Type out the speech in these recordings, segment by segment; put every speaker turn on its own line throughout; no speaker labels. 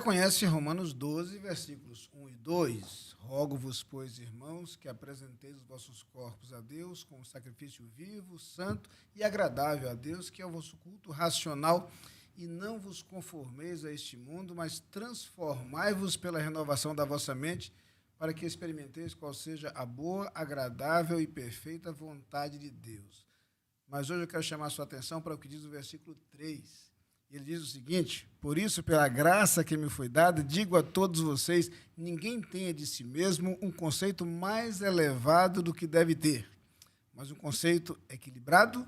conhece Romanos 12, versículos 1 e 2. Rogo-vos, pois, irmãos, que apresenteis os vossos corpos a Deus como sacrifício vivo, santo e agradável a Deus, que é o vosso culto racional, e não vos conformeis a este mundo, mas transformai-vos pela renovação da vossa mente, para que experimenteis qual seja a boa, agradável e perfeita vontade de Deus. Mas hoje eu quero chamar a sua atenção para o que diz o versículo 3. Ele diz o seguinte: por isso, pela graça que me foi dada, digo a todos vocês, ninguém tenha de si mesmo um conceito mais elevado do que deve ter, mas um conceito equilibrado,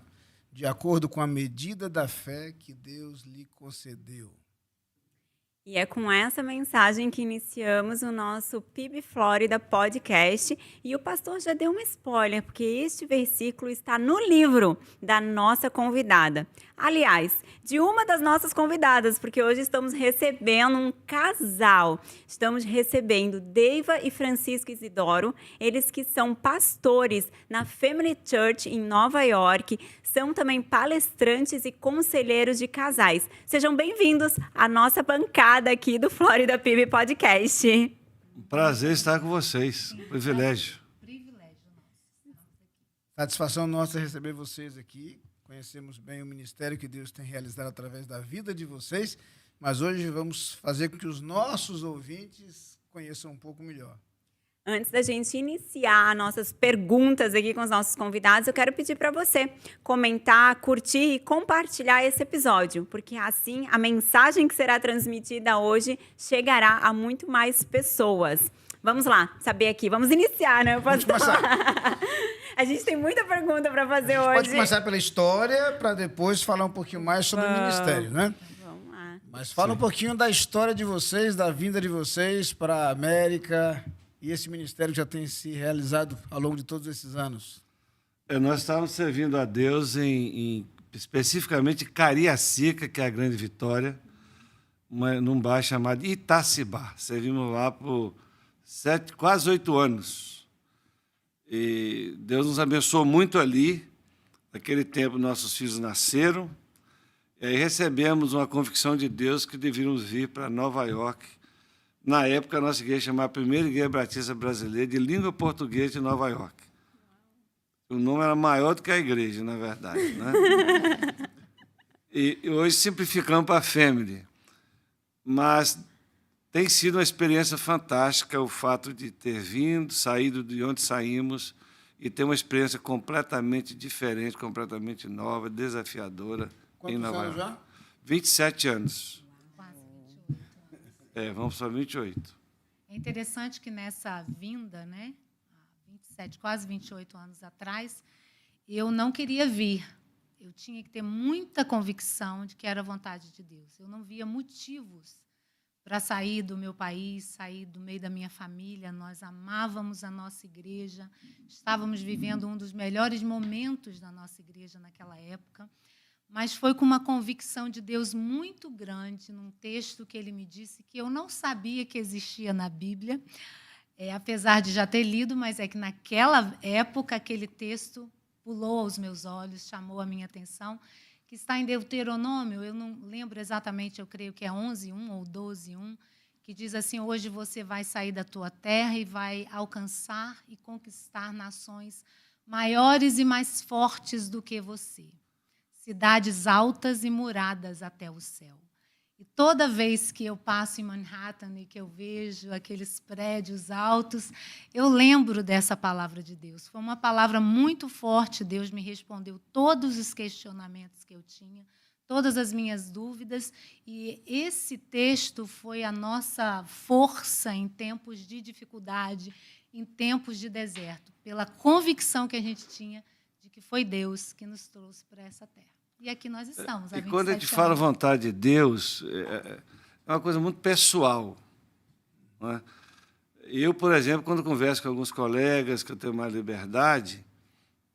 de acordo com a medida da fé que Deus lhe concedeu.
E é com essa mensagem que iniciamos o nosso PIB Flórida podcast. E o pastor já deu um spoiler, porque este versículo está no livro da nossa convidada. Aliás, de uma das nossas convidadas, porque hoje estamos recebendo um casal. Estamos recebendo Deiva e Francisco Isidoro, eles que são pastores na Family Church em Nova York, são também palestrantes e conselheiros de casais. Sejam bem-vindos à nossa bancada aqui do Flórida PIB Podcast.
Um prazer estar com vocês. Privilégio.
Satisfação nossa receber vocês aqui. Conhecemos bem o ministério que Deus tem realizado através da vida de vocês, mas hoje vamos fazer com que os nossos ouvintes conheçam um pouco melhor.
Antes da gente iniciar nossas perguntas aqui com os nossos convidados, eu quero pedir para você comentar, curtir e compartilhar esse episódio, porque assim a mensagem que será transmitida hoje chegará a muito mais pessoas. Vamos lá, saber aqui. Vamos iniciar, né?
Vamos começar.
A gente tem muita pergunta para fazer
hoje.
Pode
começar pela história, para depois falar um pouquinho mais sobre o ministério, né?
Vamos lá.
Mas fala um pouquinho da história de vocês, da vinda de vocês para a América e esse ministério que já tem se realizado ao longo de todos esses anos.
Nós estávamos servindo a Deus especificamente Cariacica, que é a Grande Vitória, num bairro chamado Itacibá. Servimos lá por quase 8 anos. E Deus nos abençoou muito ali. Naquele tempo, nossos filhos nasceram. E aí recebemos uma convicção de Deus que devíamos vir para Nova York. Na época, a nossa igreja chamava a Primeira Igreja Batista Brasileira de Língua Portuguesa de Nova York. O nome era maior do que a igreja, na verdade, né? E hoje simplificamos para a Family. Mas tem sido uma experiência fantástica o fato de ter vindo, saído de onde saímos e ter uma experiência completamente diferente, completamente nova, desafiadora.
Quantos
em Nova
anos
York.
já?
27 anos. Vamos para 28.
É interessante que nessa vinda, né, há 27, quase 28 anos atrás, eu não queria vir. Eu tinha que ter muita convicção de que era a vontade de Deus. Eu não via motivos para sair do meu país, sair do meio da minha família. Nós amávamos a nossa igreja, estávamos vivendo um dos melhores momentos da nossa igreja naquela época. Mas foi com uma convicção de Deus muito grande, num texto que ele me disse que eu não sabia que existia na Bíblia, apesar de já ter lido, mas é que naquela época aquele texto pulou aos meus olhos, chamou a minha atenção, que está em Deuteronômio, eu não lembro exatamente, eu creio que é 11:1 ou 12:1, que diz assim: hoje você vai sair da tua terra e vai alcançar e conquistar nações maiores e mais fortes do que você. Cidades altas e muradas até o céu. E toda vez que eu passo em Manhattan e que eu vejo aqueles prédios altos, eu lembro dessa palavra de Deus. Foi uma palavra muito forte, Deus me respondeu todos os questionamentos que eu tinha, todas as minhas dúvidas, e esse texto foi a nossa força em tempos de dificuldade, em tempos de deserto, pela convicção que a gente tinha de que foi Deus que nos trouxe para essa terra. E aqui nós estamos.
E quando a gente fala vontade de Deus, é uma coisa muito pessoal. Não é? Eu, por exemplo, quando converso com alguns colegas que eu tenho mais liberdade,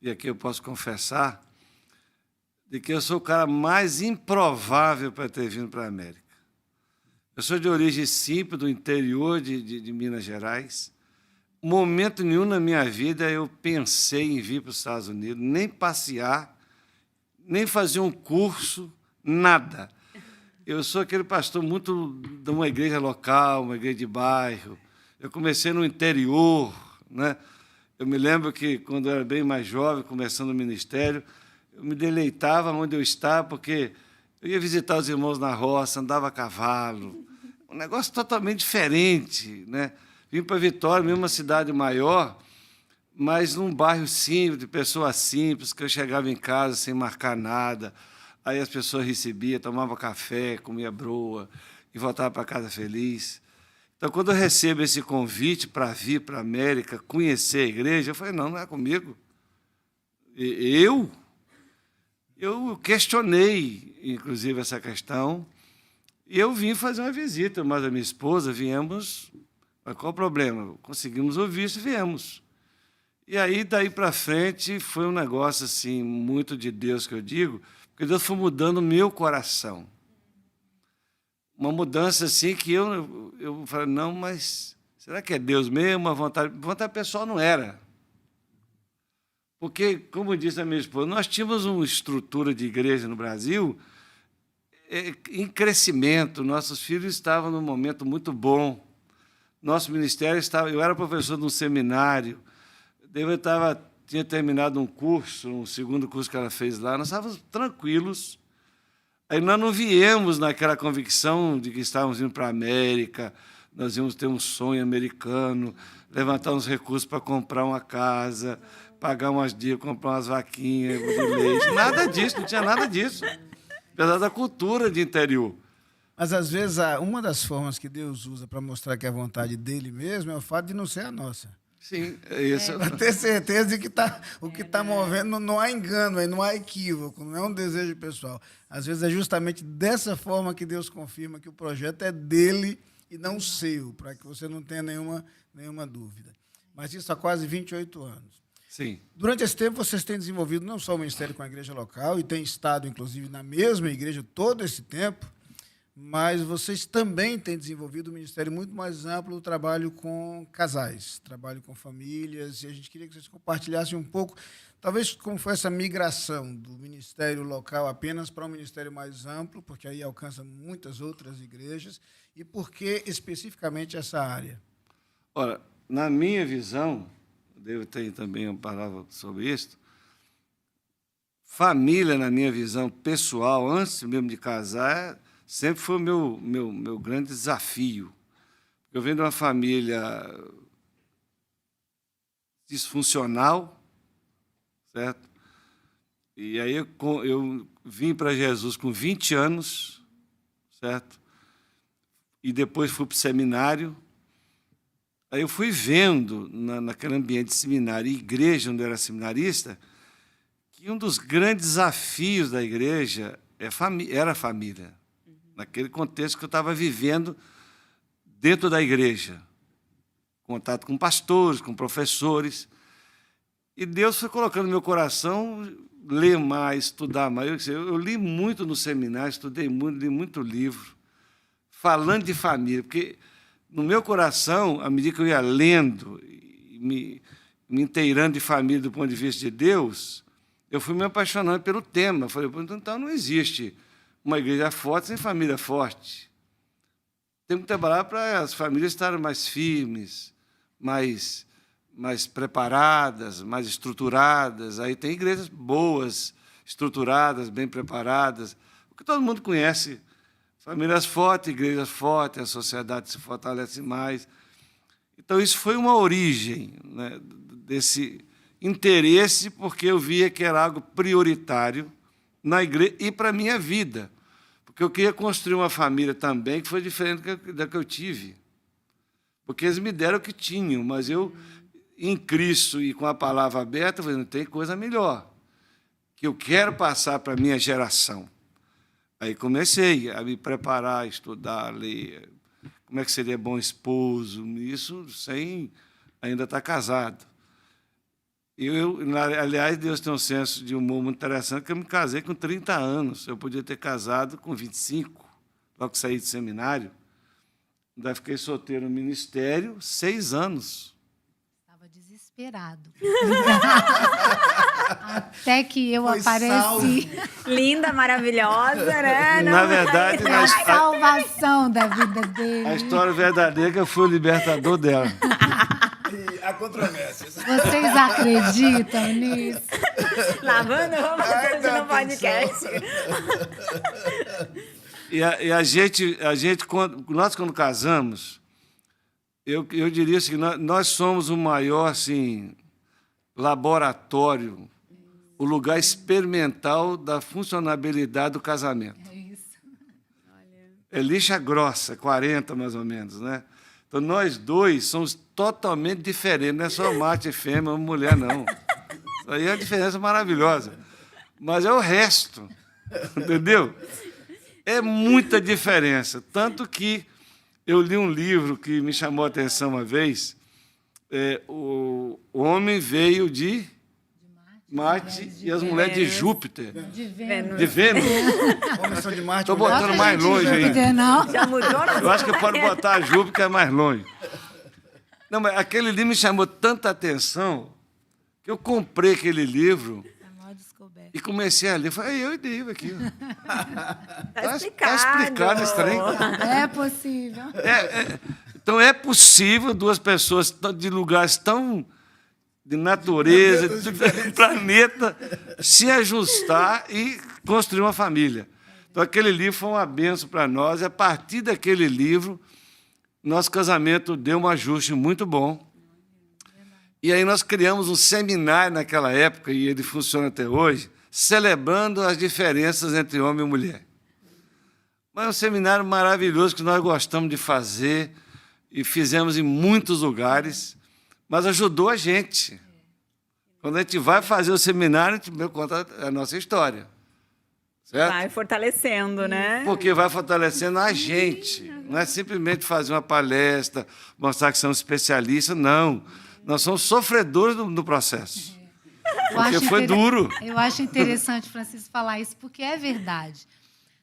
e aqui eu posso confessar, de que eu sou o cara mais improvável para ter vindo para a América. Eu sou de origem simples, do interior de Minas Gerais. Momento nenhum na minha vida eu pensei em vir para os Estados Unidos, nem passear, nem fazer um curso, nada. Eu sou aquele pastor muito de uma igreja local, uma igreja de bairro. Eu comecei no interior, né? Eu me lembro que, quando eu era bem mais jovem, começando o ministério, eu me deleitava onde eu estava, porque eu ia visitar os irmãos na roça, andava a cavalo, um negócio totalmente diferente, né? Vim para Vitória, mesmo uma cidade maior, mas num bairro simples, de pessoas simples, que eu chegava em casa sem marcar nada, aí as pessoas recebiam, tomavam café, comia broa e voltava para casa feliz. Então, quando eu recebo esse convite para vir para a América, conhecer a igreja, eu falei, não, não é comigo. Eu questionei, inclusive, essa questão, e eu vim fazer uma visita, mas a minha esposa, viemos, mas qual o problema? Conseguimos o visto e viemos. E aí, daí para frente, foi um negócio assim, muito de Deus, que eu digo, porque Deus foi mudando o meu coração. Uma mudança assim que eu falei, não, mas será que é Deus mesmo? A vontade pessoal não era. Porque, como disse a minha esposa, nós tínhamos uma estrutura de igreja no Brasil em crescimento, nossos filhos estavam num momento muito bom, nosso ministério estava... Eu era professor de um seminário, tinha terminado um curso, um segundo curso que ela fez lá, nós estávamos tranquilos. Aí nós não viemos naquela convicção de que estávamos indo para a América, nós íamos ter um sonho americano, levantar uns recursos para comprar uma casa, pagar umas dívidas, comprar umas vaquinhas de leite. Nada disso, não tinha nada disso. Apesar da cultura de interior.
Mas, às vezes, uma das formas que Deus usa para mostrar que é a vontade dele mesmo é o fato de não ser a nossa.
Sim, é isso.
Para ter certeza de que o que está movendo, não há engano, não há equívoco, não é um desejo pessoal. Às vezes é justamente dessa forma que Deus confirma que o projeto é dele e não seu, para que você não tenha nenhuma dúvida. Mas isso há quase 28 anos.
Sim.
Durante esse tempo, vocês têm desenvolvido não só o ministério com a igreja local, e têm estado, inclusive, na mesma igreja todo esse tempo, mas vocês também têm desenvolvido um ministério muito mais amplo, o trabalho com casais, trabalho com famílias, e a gente queria que vocês compartilhassem um pouco, talvez como foi essa migração do ministério local apenas para um ministério mais amplo, porque aí alcança muitas outras igrejas, e por que especificamente essa área?
Ora, na minha visão, eu tenho também uma palavra sobre isso, família, na minha visão pessoal, antes mesmo de casar, sempre foi o meu grande desafio. Eu venho de uma família disfuncional, certo? E aí eu vim para Jesus com 20 anos, certo? E depois fui para o seminário. Aí eu fui vendo, naquele ambiente de seminário e igreja, onde eu era seminarista, que um dos grandes desafios da igreja era a família. Naquele contexto que eu estava vivendo dentro da igreja. Contato com pastores, com professores. E Deus foi colocando no meu coração ler mais, estudar mais. Eu li muito no seminário, estudei muito, li muito livro, falando de família, porque no meu coração, à medida que eu ia lendo, me inteirando de família do ponto de vista de Deus, eu fui me apaixonando pelo tema. Falei, então não existe uma igreja forte sem família forte. Temos que trabalhar para as famílias estarem mais firmes, mais preparadas, mais estruturadas. Aí tem igrejas boas, estruturadas, bem preparadas, o que todo mundo conhece. Famílias fortes, igrejas fortes, a sociedade se fortalece mais. Então, isso foi uma origem, né, desse interesse, porque eu via que era algo prioritário na igreja e para a minha vida. Porque eu queria construir uma família também que foi diferente da que eu tive. Porque eles me deram o que tinham, mas eu, em Cristo e com a palavra aberta, eu falei, não tem coisa melhor, que eu quero passar para a minha geração. Aí comecei a me preparar, a estudar, a ler, como é que seria bom esposo, isso sem ainda estar casado. Aliás, Deus tem um senso de humor muito interessante, que eu me casei com 30 anos. Eu podia ter casado com 25, logo que saí do seminário. Ainda fiquei solteiro no ministério 6 anos.
Estava desesperado. esperado. Até que eu
Foi
apareci.
Linda, maravilhosa, né?
Na verdade,
Foi a salvação da vida dele.
a história verdadeira é que eu fui o libertador dela.
E há controvérsias.
Vocês acreditam nisso?
Lavando roupa
Ai,
hoje
dá
no podcast.
E a gente quando casamos, eu diria assim, nós somos o maior assim, laboratório, o lugar experimental da funcionabilidade do casamento.
É isso.
É lixa grossa, 40 mais ou menos, né? Então, nós dois somos totalmente diferentes, não é só macho e fêmea, mulher, não. Isso aí é uma diferença maravilhosa. Mas é o resto, entendeu? É muita diferença. Tanto que eu li um livro que me chamou a atenção uma vez. O homem veio de Marte e as mulheres de Júpiter.
De Vênus.
De Vênus.
Homens são de Marte.
Estou botando mais longe aí.
Não.
Já mudou?
Eu acho que pode botar Júpiter, que é mais longe. Não, mas aquele livro me chamou tanta atenção que eu comprei aquele livro
A maior descoberta.
e comecei a ler. Falei, eu e livro aqui.
Tá explicado.
Tá explicado esse trem.
É possível.
Então, é possível duas pessoas de lugares tão de natureza, de planeta, se ajustar e construir uma família. Então, aquele livro foi uma bênção para nós. E, a partir daquele livro, nosso casamento deu um ajuste muito bom. E aí nós criamos um seminário naquela época, e ele funciona até hoje, celebrando as diferenças entre homem e mulher. Mas é um seminário maravilhoso que nós gostamos de fazer e fizemos em muitos lugares, mas ajudou a gente. Quando a gente vai fazer o seminário, a gente conta a nossa história. Certo?
Vai fortalecendo, né?
Porque vai fortalecendo a gente. Não é simplesmente fazer uma palestra, mostrar que somos especialistas, não. Nós somos sofredores do processo. Porque foi duro.
Eu acho interessante, Francisco, falar isso, porque é verdade.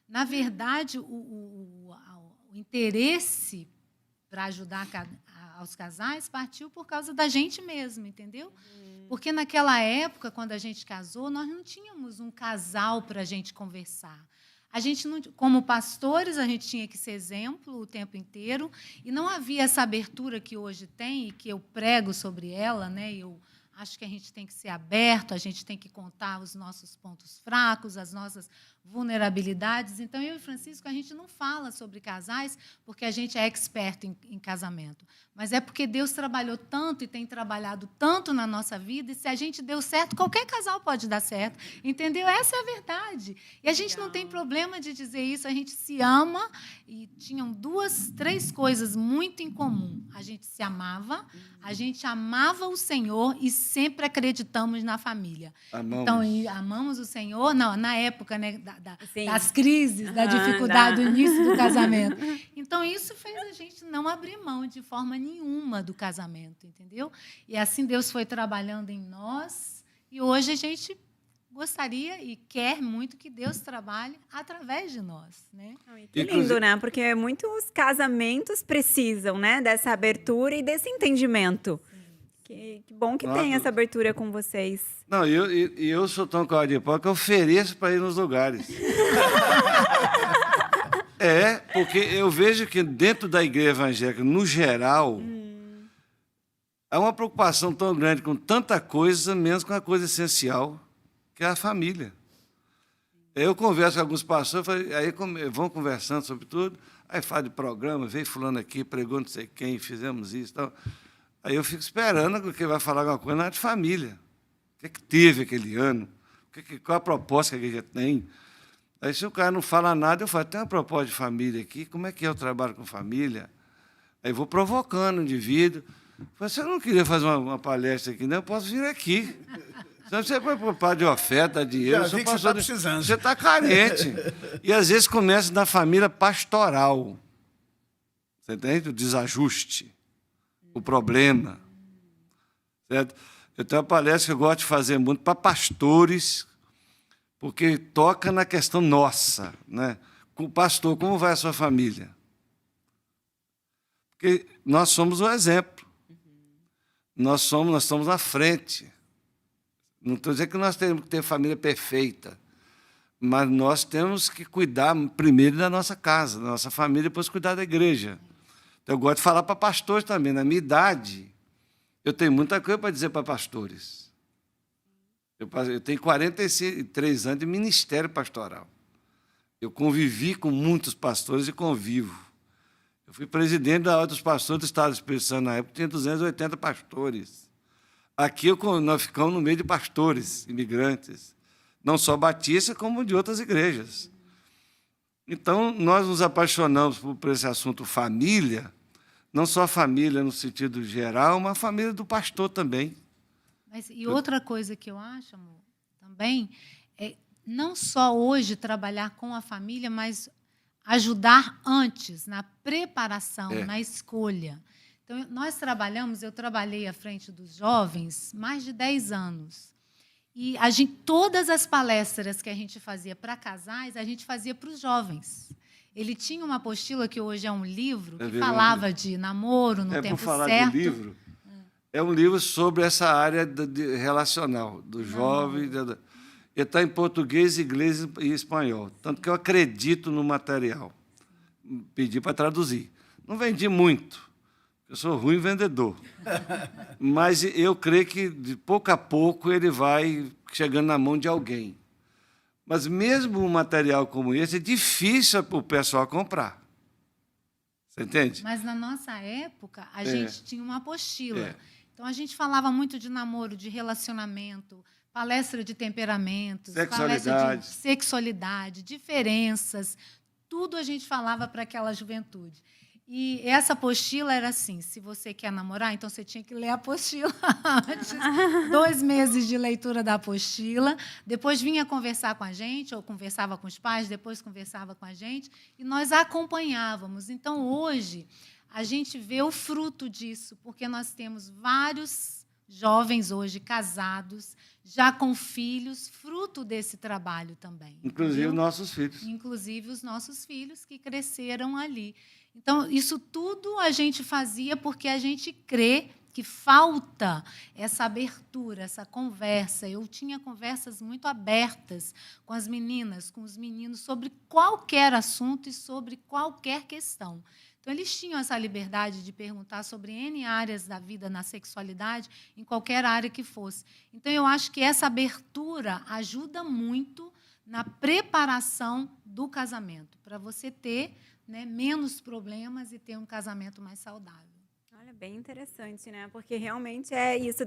Na verdade, o interesse para ajudar aos casais partiu por causa da gente mesmo, entendeu? Porque naquela época, quando a gente casou, nós não tínhamos um casal para a gente conversar. A gente não, como pastores, a gente tinha que ser exemplo o tempo inteiro, e não havia essa abertura que hoje tem e que eu prego sobre ela, né? Eu acho que a gente tem que ser aberto, a gente tem que contar os nossos pontos fracos, as nossas vulnerabilidades. Então, eu e Francisco, a gente não fala sobre casais porque a gente é expert em casamento, mas é porque Deus trabalhou tanto e tem trabalhado tanto na nossa vida, e se a gente deu certo, qualquer casal pode dar certo, entendeu? Essa é a verdade. E a gente não tem problema de dizer isso, a gente se ama, e tinham 2, 3 coisas muito em comum. A gente se amava, a gente amava o Senhor e sempre acreditamos na família.
Amamos.
Então, amamos o Senhor, não, na época, né,
Sim.
das crises, da dificuldade do início do casamento. Então, isso fez a gente não abrir mão de forma nenhuma do casamento, entendeu? E assim Deus foi trabalhando em nós, e hoje a gente gostaria e quer muito que Deus trabalhe através de nós, né?
Que lindo, né? Porque muitos casamentos precisam, né, dessa abertura e desse entendimento. Que bom que tem essa abertura com vocês.
Não, eu sou tão cara de pau que eu ofereço para ir nos lugares. Porque eu vejo que dentro da igreja evangélica, no geral, há uma preocupação tão grande com tanta coisa, menos com a coisa essencial, que é a família. Eu converso com alguns pastores, aí vão conversando sobre tudo, aí fala de programa, veio fulano aqui, pregou não sei quem, fizemos isso e tal. Aí eu fico esperando que ele vai falar alguma coisa na área de família. O que teve aquele ano? Qual a proposta que a igreja tem? Aí, se o cara não fala nada, eu falo, tem uma proposta de família aqui, como é que é o trabalho com família? Aí vou provocando o indivíduo. Você não queria fazer uma palestra aqui, não? Eu posso vir aqui. Senão você vai preocupar de oferta, dinheiro.
Já vi que você está precisando.
Você está carente. E, às vezes, começa na família pastoral. Você entende? O desajuste. O problema. Certo? Eu tenho uma palestra que eu gosto de fazer muito para pastores, porque toca na questão nossa. Né? Pastor, como vai a sua família? Porque nós somos o exemplo. nós estamos à frente. Não estou dizendo que nós temos que ter família perfeita, mas nós temos que cuidar primeiro da nossa casa, da nossa família, depois cuidar da igreja. Então, eu gosto de falar para pastores também. Na minha idade, eu tenho muita coisa para dizer para pastores. Eu tenho 43 anos de ministério pastoral. Eu convivi com muitos pastores e convivo. Eu fui presidente da Ordem dos Pastores do Estado do Espírito Santo na época, tinha 280 pastores. Aqui nós ficamos no meio de pastores, imigrantes, não só batistas, como de outras igrejas. Então, nós nos apaixonamos por esse assunto família, não só família no sentido geral, mas a família do pastor também.
E outra coisa que eu acho, amor, também, é não só hoje trabalhar com a família, mas ajudar antes, na preparação, na escolha. Então, eu trabalhei à frente dos jovens mais de 10 anos. E todas as palestras que a gente fazia para casais, a gente fazia para os jovens. Ele tinha uma apostila que hoje é um livro, que falava de namoro no tempo certo. Por falar
de livro, é um livro sobre essa área relacional, do jovem. Ele está em português, inglês e espanhol. Tanto que eu acredito no material. Pedi para traduzir. Não vendi muito. Eu sou ruim vendedor. Mas eu creio que, de pouco a pouco, ele vai chegando na mão de alguém. Mas mesmo um material como esse, é difícil para o pessoal comprar. Você entende?
Mas, na nossa época, a gente tinha uma apostila. Então, a gente falava muito de namoro, de relacionamento, palestra de temperamentos, palestra de sexualidade, diferenças. Tudo a gente falava para aquela juventude. E essa apostila era assim, se você quer namorar, então você tinha que ler a apostila antes, 2 meses de leitura da apostila, depois vinha conversar com a gente, ou conversava com os pais, depois conversava com a gente, e nós acompanhávamos. Então, hoje, a gente vê o fruto disso, porque nós temos vários jovens hoje casados, já com filhos, fruto desse trabalho também.
Inclusive os nossos filhos.
Inclusive os nossos filhos que cresceram ali. Então, isso tudo a gente fazia porque a gente crê que falta essa abertura, essa conversa. Eu tinha conversas muito abertas com as meninas, com os meninos, sobre qualquer assunto e sobre qualquer questão. Então, eles tinham essa liberdade de perguntar sobre N áreas da vida na sexualidade, em qualquer área que fosse. Então, eu acho que essa abertura ajuda muito na preparação do casamento, para você ter, né, menos problemas e ter um casamento mais saudável.
Olha, bem interessante, né? Porque realmente é isso,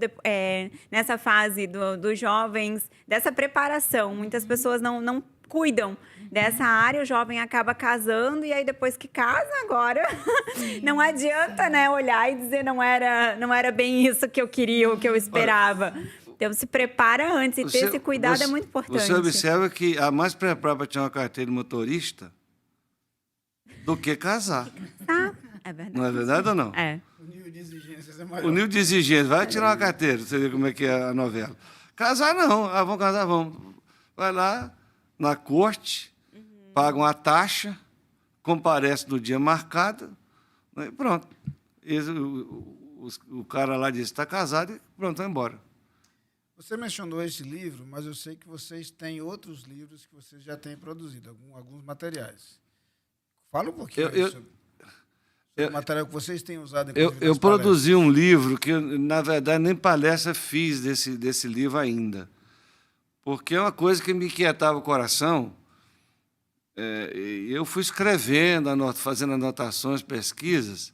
nessa fase dos jovens, dessa preparação. Muitas pessoas não cuidam dessa área, o jovem acaba casando, e aí depois que casa, agora não adianta, né, olhar e dizer não era bem isso que eu queria ou que eu esperava. Então, se prepara antes, e ter esse cuidado é muito importante.
Você observa que há mais preparo para tirar uma carteira de motorista do que casar.
É verdade.
Não é verdade ou não?
É.
O nível de exigências é maior.
O nível de exigência. Vai tirar uma carteira, você vê como é que é a novela. Casar, não. Ah, vamos casar, vamos. Vai lá na corte, paga uma taxa, comparece no dia marcado, e pronto. O cara lá disse, está casado, e pronto, vai embora.
Você mencionou esse livro, mas eu sei que vocês têm outros livros que vocês já têm produzido, alguns materiais. Fala um pouquinho sobre o material que vocês têm usado.
Eu produzi um livro que, na verdade, nem palestra fiz desse livro ainda, porque é uma coisa que me inquietava o coração. Eu fui escrevendo, fazendo anotações, pesquisas.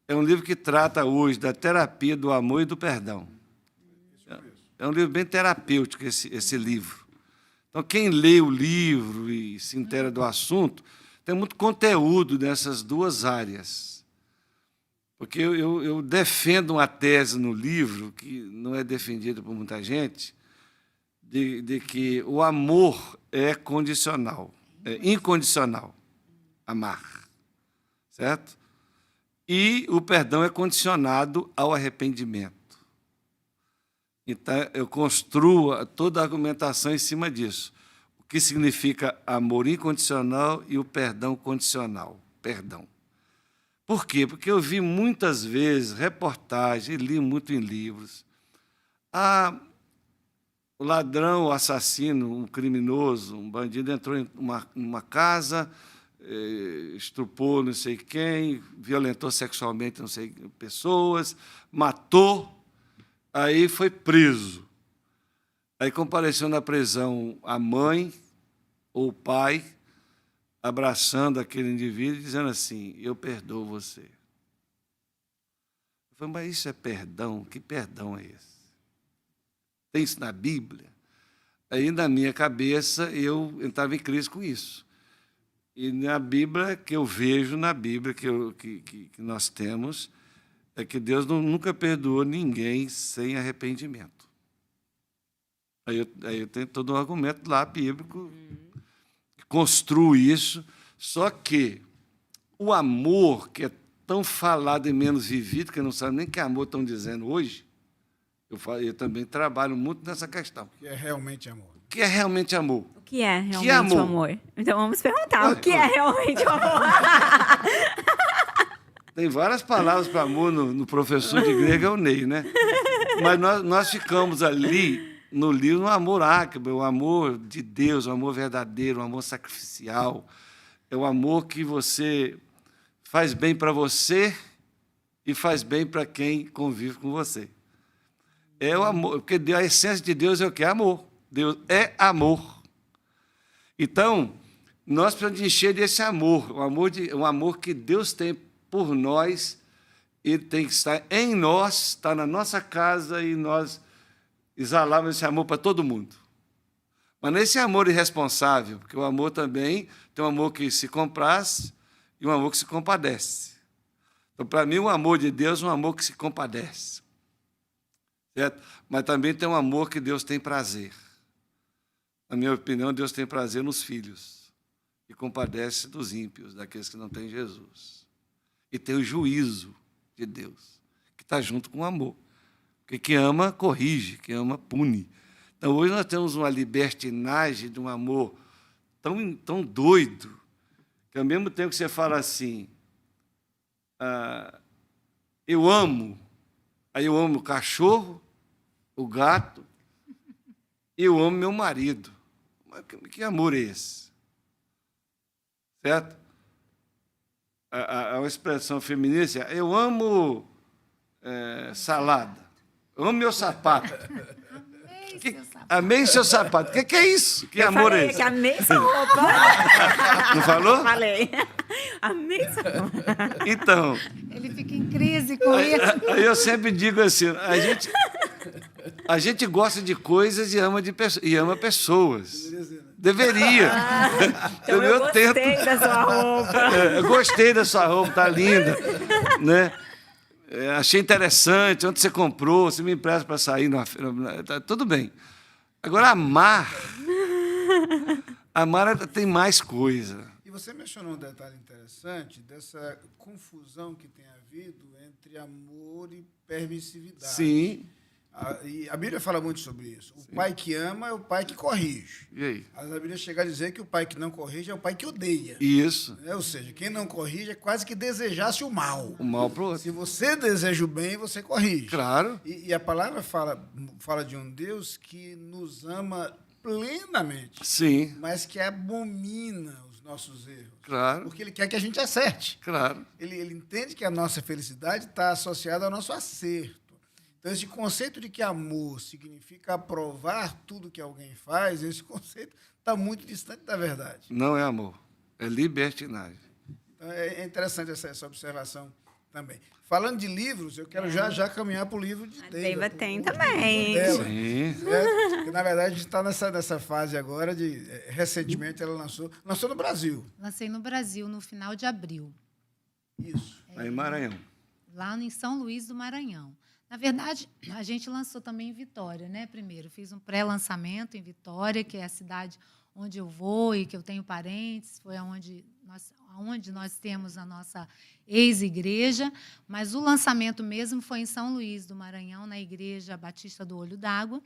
É um livro que trata hoje da terapia do amor e do perdão. É um livro bem terapêutico, esse livro. Então, quem lê o livro e se inteira do assunto, tem muito conteúdo nessas duas áreas. Porque eu defendo uma tese no livro, que não é defendida por muita gente, de que o amor é condicional, é incondicional, amar, certo? E o perdão é condicionado ao arrependimento. Então, eu construo toda a argumentação em cima disso. O que significa amor incondicional e o perdão condicional. Perdão. Por quê? Porque eu vi muitas vezes reportagens, li muito em livros. O ladrão, o assassino, um criminoso, um bandido entrou em uma casa, estrupou não sei quem, violentou sexualmente não sei pessoas, matou, aí foi preso. Aí compareceu na prisão a mãe ou o pai, abraçando aquele indivíduo e dizendo assim: eu perdoo você. Eu falei, mas isso é perdão? Que perdão é esse? Tem isso na Bíblia? Aí, na minha cabeça, eu entrava em crise com isso. E na Bíblia, que eu vejo na Bíblia que nós temos, é que Deus nunca perdoou ninguém sem arrependimento. Aí eu tenho todo um argumento lá bíblico que construi isso, só que o amor, que é tão falado e menos vivido, que eu não sabe nem que amor estão dizendo hoje, eu também trabalho muito nessa questão.
Que é realmente amor.
O que é realmente amor?
O que é realmente
amor?
o amor? Então vamos perguntar, o que é realmente o amor?
Tem várias palavras para amor no professor de grego, é o Ney, né? Mas nós ficamos ali no livro, no amor ágape, o amor de Deus, o amor verdadeiro, o amor sacrificial. É o amor que você faz bem para você e faz bem para quem convive com você. É o amor, porque a essência de Deus é o que? Amor. Deus é amor. Então, nós precisamos encher desse amor, um amor que Deus tem por nós, ele tem que estar em nós, estar na nossa casa e nós exalarmos esse amor para todo mundo. Mas não é esse amor irresponsável, porque o amor também tem um amor que se compraz e um amor que se compadece. Então, para mim, o amor de Deus é um amor que se compadece. Certo? Mas também tem um amor que Deus tem prazer. Na minha opinião, Deus tem prazer nos filhos e compadece dos ímpios, daqueles que não têm Jesus. E tem o juízo de Deus, que está junto com o amor. Porque quem ama, corrige, quem ama, pune. Então, hoje nós temos uma libertinagem de um amor tão doido, que ao mesmo tempo que você fala assim, eu amo, aí eu amo o cachorro, o gato, e eu amo meu marido. Mas que amor é esse? Certo? A uma expressão feminista, eu amo salada, eu amo meu sapato. Amei seu sapato. O que é isso? Que amor é esse?
Que amei sua roupa.
Não falou?
Falei. Amei sua roupa.
Então,
Ele fica em crise com isso.
aí eu sempre digo assim, a gente gosta de coisas e ama pessoas. Deveria.
Então eu gostei da sua roupa.
Eu gostei da sua roupa, tá linda. Né? Achei interessante, onde você comprou, você me empresta para sair numa feira. Tá, tudo bem. Agora, amar tem mais coisa.
E você mencionou um detalhe interessante dessa confusão que tem havido entre amor e permissividade.
Sim.
E a Bíblia fala muito sobre isso. O pai que ama é o pai que corrige.
E aí?
Mas a Bíblia chega a dizer que o pai que não corrige é o pai que odeia.
Isso.
Ou seja, quem não corrige é quase que desejasse o mal.
O mal pro outro.
Se você deseja o bem, você corrige.
Claro.
E a palavra fala de um Deus que nos ama plenamente,
Sim.
mas que abomina os nossos erros.
Claro.
Porque ele quer que a gente acerte.
Claro.
Ele entende que a nossa felicidade está associada ao nosso acerto. Então, esse conceito de que amor significa aprovar tudo que alguém faz, esse conceito está muito distante da verdade.
Não é amor, é libertinagem.
Então, é interessante essa observação também. Falando de livros, eu quero já caminhar para o livro de Deiva.
Deiva tem também.
Sim.
Porque, na verdade, a gente está nessa fase agora de... Recentemente, ela lançou no Brasil.
Lancei no Brasil no final de abril,
Isso.
Aí em Maranhão.
lá em São Luís do Maranhão. Na verdade, a gente lançou também em Vitória, né? Primeiro, fiz um pré-lançamento em Vitória, que é a cidade onde eu vou e que eu tenho parentes, foi onde nós temos a nossa ex-igreja, mas o lançamento mesmo foi em São Luís do Maranhão, na Igreja Batista do Olho d'Água,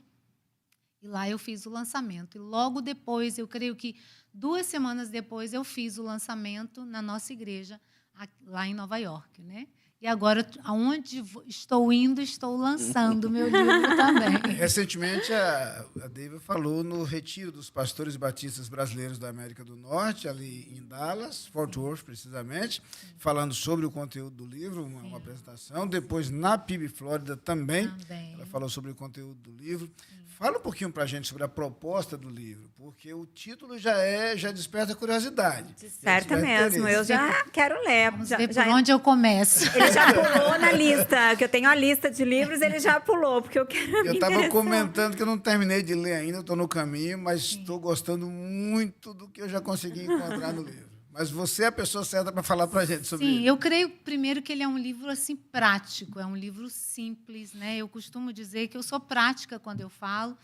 e lá eu fiz o lançamento. E logo depois, eu creio que 2 semanas depois, eu fiz o lançamento na nossa igreja, lá em Nova York, né? E agora, aonde estou indo, estou lançando meu livro também.
Recentemente, a Deiva falou no Retiro dos Pastores Batistas Brasileiros da América do Norte, ali em Dallas, Fort Worth, precisamente, falando sobre o conteúdo do livro, uma apresentação. Depois, na PIB Flórida também, ela falou sobre o conteúdo do livro. Fala um pouquinho para a gente sobre a proposta do livro, porque o título já desperta curiosidade.
Certo mesmo, eu já quero ler.
Vamos ver por onde eu começo.
Ele já pulou na lista, que eu tenho a lista de livros, ele já pulou, porque eu quero
Eu estava comentando que eu não terminei de ler ainda, estou no caminho, mas estou gostando muito do que eu já consegui encontrar no livro. Mas você é a pessoa certa para falar para a gente sobre isso.
Sim, eu creio, primeiro, que ele é um livro assim, prático, é um livro simples, né? Eu costumo dizer que eu sou prática quando eu falo.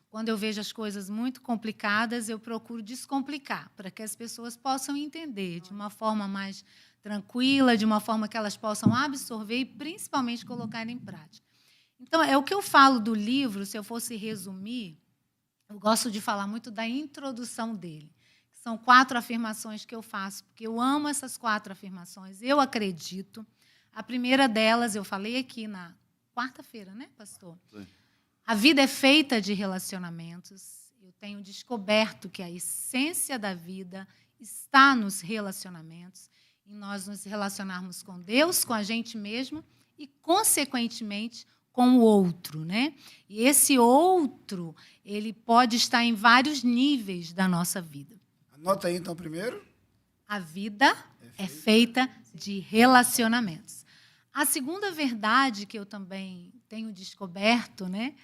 Quando eu vejo as coisas muito complicadas, eu procuro descomplicar, para que as pessoas possam entender de uma forma mais tranquila, de uma forma que elas possam absorver e, principalmente, colocar em prática. Então, é o que eu falo do livro, se eu fosse resumir, eu gosto de falar muito da introdução dele. São 4 afirmações que eu faço, porque eu amo essas 4 afirmações. Eu acredito. A primeira delas, eu falei aqui na quarta-feira, né, pastor?
Sim.
A vida é feita de relacionamentos. Eu tenho descoberto que a essência da vida está nos relacionamentos, em nós nos relacionarmos com Deus, com a gente mesmo e, consequentemente, com o outro, né? E esse outro, ele pode estar em vários níveis da nossa vida.
Anota aí, então, primeiro.
A vida é feita de relacionamentos. A segunda verdade que eu também tenho descoberto, né,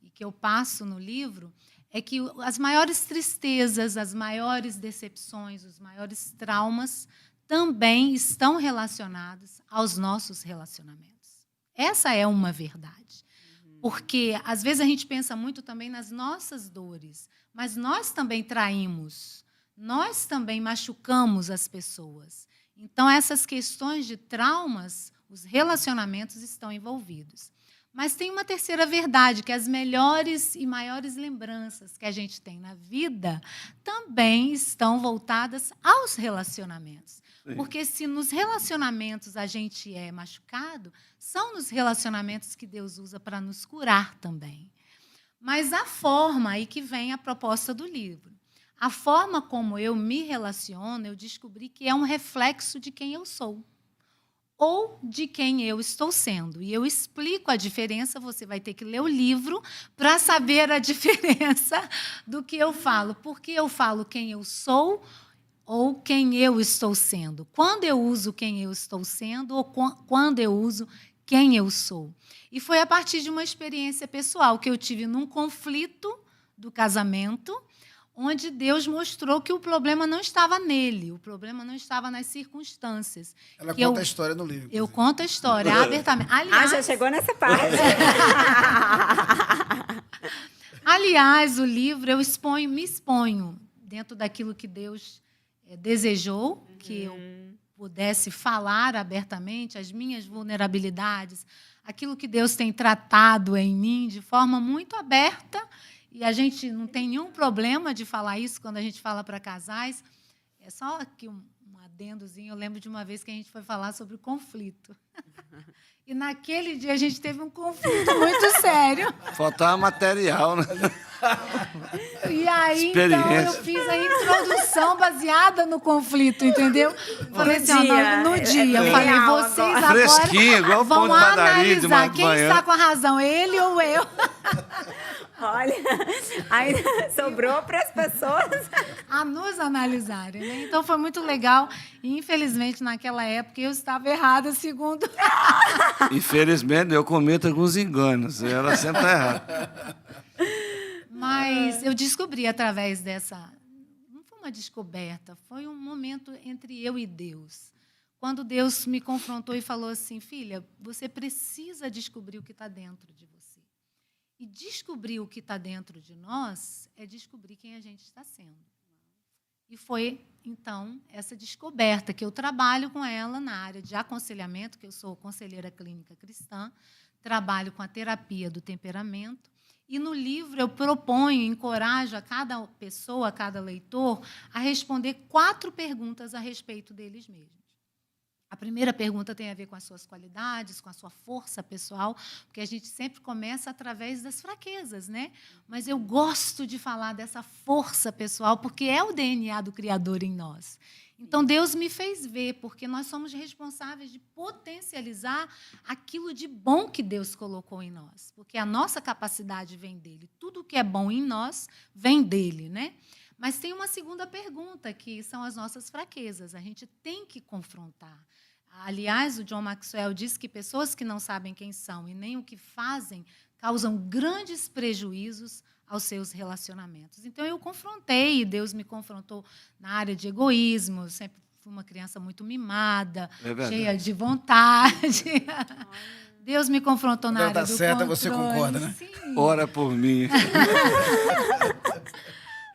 e que eu passo no livro, é que as maiores tristezas, as maiores decepções, os maiores traumas também estão relacionados aos nossos relacionamentos. Essa é uma verdade. Porque, às vezes, a gente pensa muito também nas nossas dores, mas nós também traímos, nós também machucamos as pessoas. Então, essas questões de traumas, os relacionamentos estão envolvidos. Mas tem uma terceira verdade, que as melhores e maiores lembranças que a gente tem na vida também estão voltadas aos relacionamentos. Sim. Porque se nos relacionamentos a gente é machucado, são nos relacionamentos que Deus usa para nos curar também. Mas a forma, aí que vem a proposta do livro, a forma como eu me relaciono, eu descobri que é um reflexo de quem eu sou ou de quem eu estou sendo. E eu explico a diferença, você vai ter que ler o livro para saber a diferença do que eu falo. Porque eu falo quem eu sou ou quem eu estou sendo. Quando eu uso quem eu estou sendo ou quando eu uso quem eu sou. E foi a partir de uma experiência pessoal que eu tive num conflito do casamento, onde Deus mostrou que o problema não estava nele, o problema não estava nas circunstâncias.
Ela conta a história no livro.
Eu conto a história abertamente. Aliás,
já chegou nessa parte.
Aliás, o livro eu me exponho dentro daquilo que Deus desejou, que eu pudesse falar abertamente as minhas vulnerabilidades, aquilo que Deus tem tratado em mim de forma muito aberta. E a gente não tem nenhum problema de falar isso quando a gente fala para casais. É só aqui um adendozinho. Eu lembro de uma vez que a gente foi falar sobre o conflito. E naquele dia a gente teve um conflito muito sério.
Faltava material, né?
E aí, então, eu fiz a introdução baseada no conflito, entendeu? Falei assim, no dia. Eu falei, vocês agora
fresquinho, igual
vão
pão de padaria de
analisar quem
manhã.
está com a razão, ele ou eu.
Olha, ainda sobrou para as pessoas
a nos analisarem, né? Então, foi muito legal. E, infelizmente, naquela época, eu estava errada, segundo...
Infelizmente, eu cometo alguns enganos. Ela sempre está errada.
Mas eu descobri através dessa... Não foi uma descoberta, foi um momento entre eu e Deus. Quando Deus me confrontou e falou assim, filha, você precisa descobrir o que está dentro de você. E descobrir o que está dentro de nós é descobrir quem a gente está sendo. E foi, então, essa descoberta que eu trabalho com ela na área de aconselhamento, que eu sou conselheira clínica cristã, trabalho com a terapia do temperamento, e no livro eu proponho, encorajo a cada pessoa, a cada leitor, a responder 4 perguntas a respeito deles mesmos. A primeira pergunta tem a ver com as suas qualidades, com a sua força pessoal, porque a gente sempre começa através das fraquezas, né? Mas eu gosto de falar dessa força pessoal, porque é o DNA do Criador em nós. Então, Deus me fez ver, porque nós somos responsáveis de potencializar aquilo de bom que Deus colocou em nós, porque a nossa capacidade vem dele. Tudo que é bom em nós vem dele, né? Mas tem uma segunda pergunta, que são as nossas fraquezas. A gente tem que confrontar. Aliás, o John Maxwell diz que pessoas que não sabem quem são e nem o que fazem causam grandes prejuízos aos seus relacionamentos. Então, eu confrontei, Deus me confrontou na área de egoísmo. Eu sempre fui uma criança muito mimada, cheia de vontade. Deus me confrontou na área do
certa,
controle.
você concorda, né?
Sim.
Ora por mim.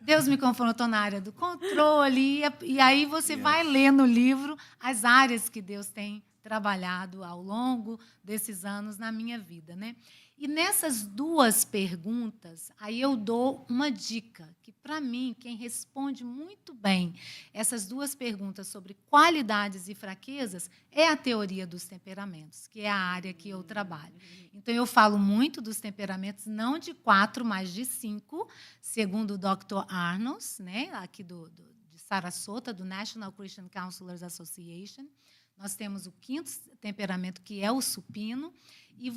Deus me confrontou na área do controle, e aí você vai ler no livro as áreas que Deus tem trabalhado ao longo desses anos na minha vida, né? E nessas duas perguntas, aí eu dou uma dica, que para mim, quem responde muito bem essas duas perguntas sobre qualidades e fraquezas é a teoria dos temperamentos, que é a área que eu trabalho. Então, eu falo muito dos temperamentos, não de 4, mas de 5, segundo o Dr. Arnold, né, aqui de Sarasota, do National Christian Counselors Association. Nós temos o 5º temperamento, que é o supino, e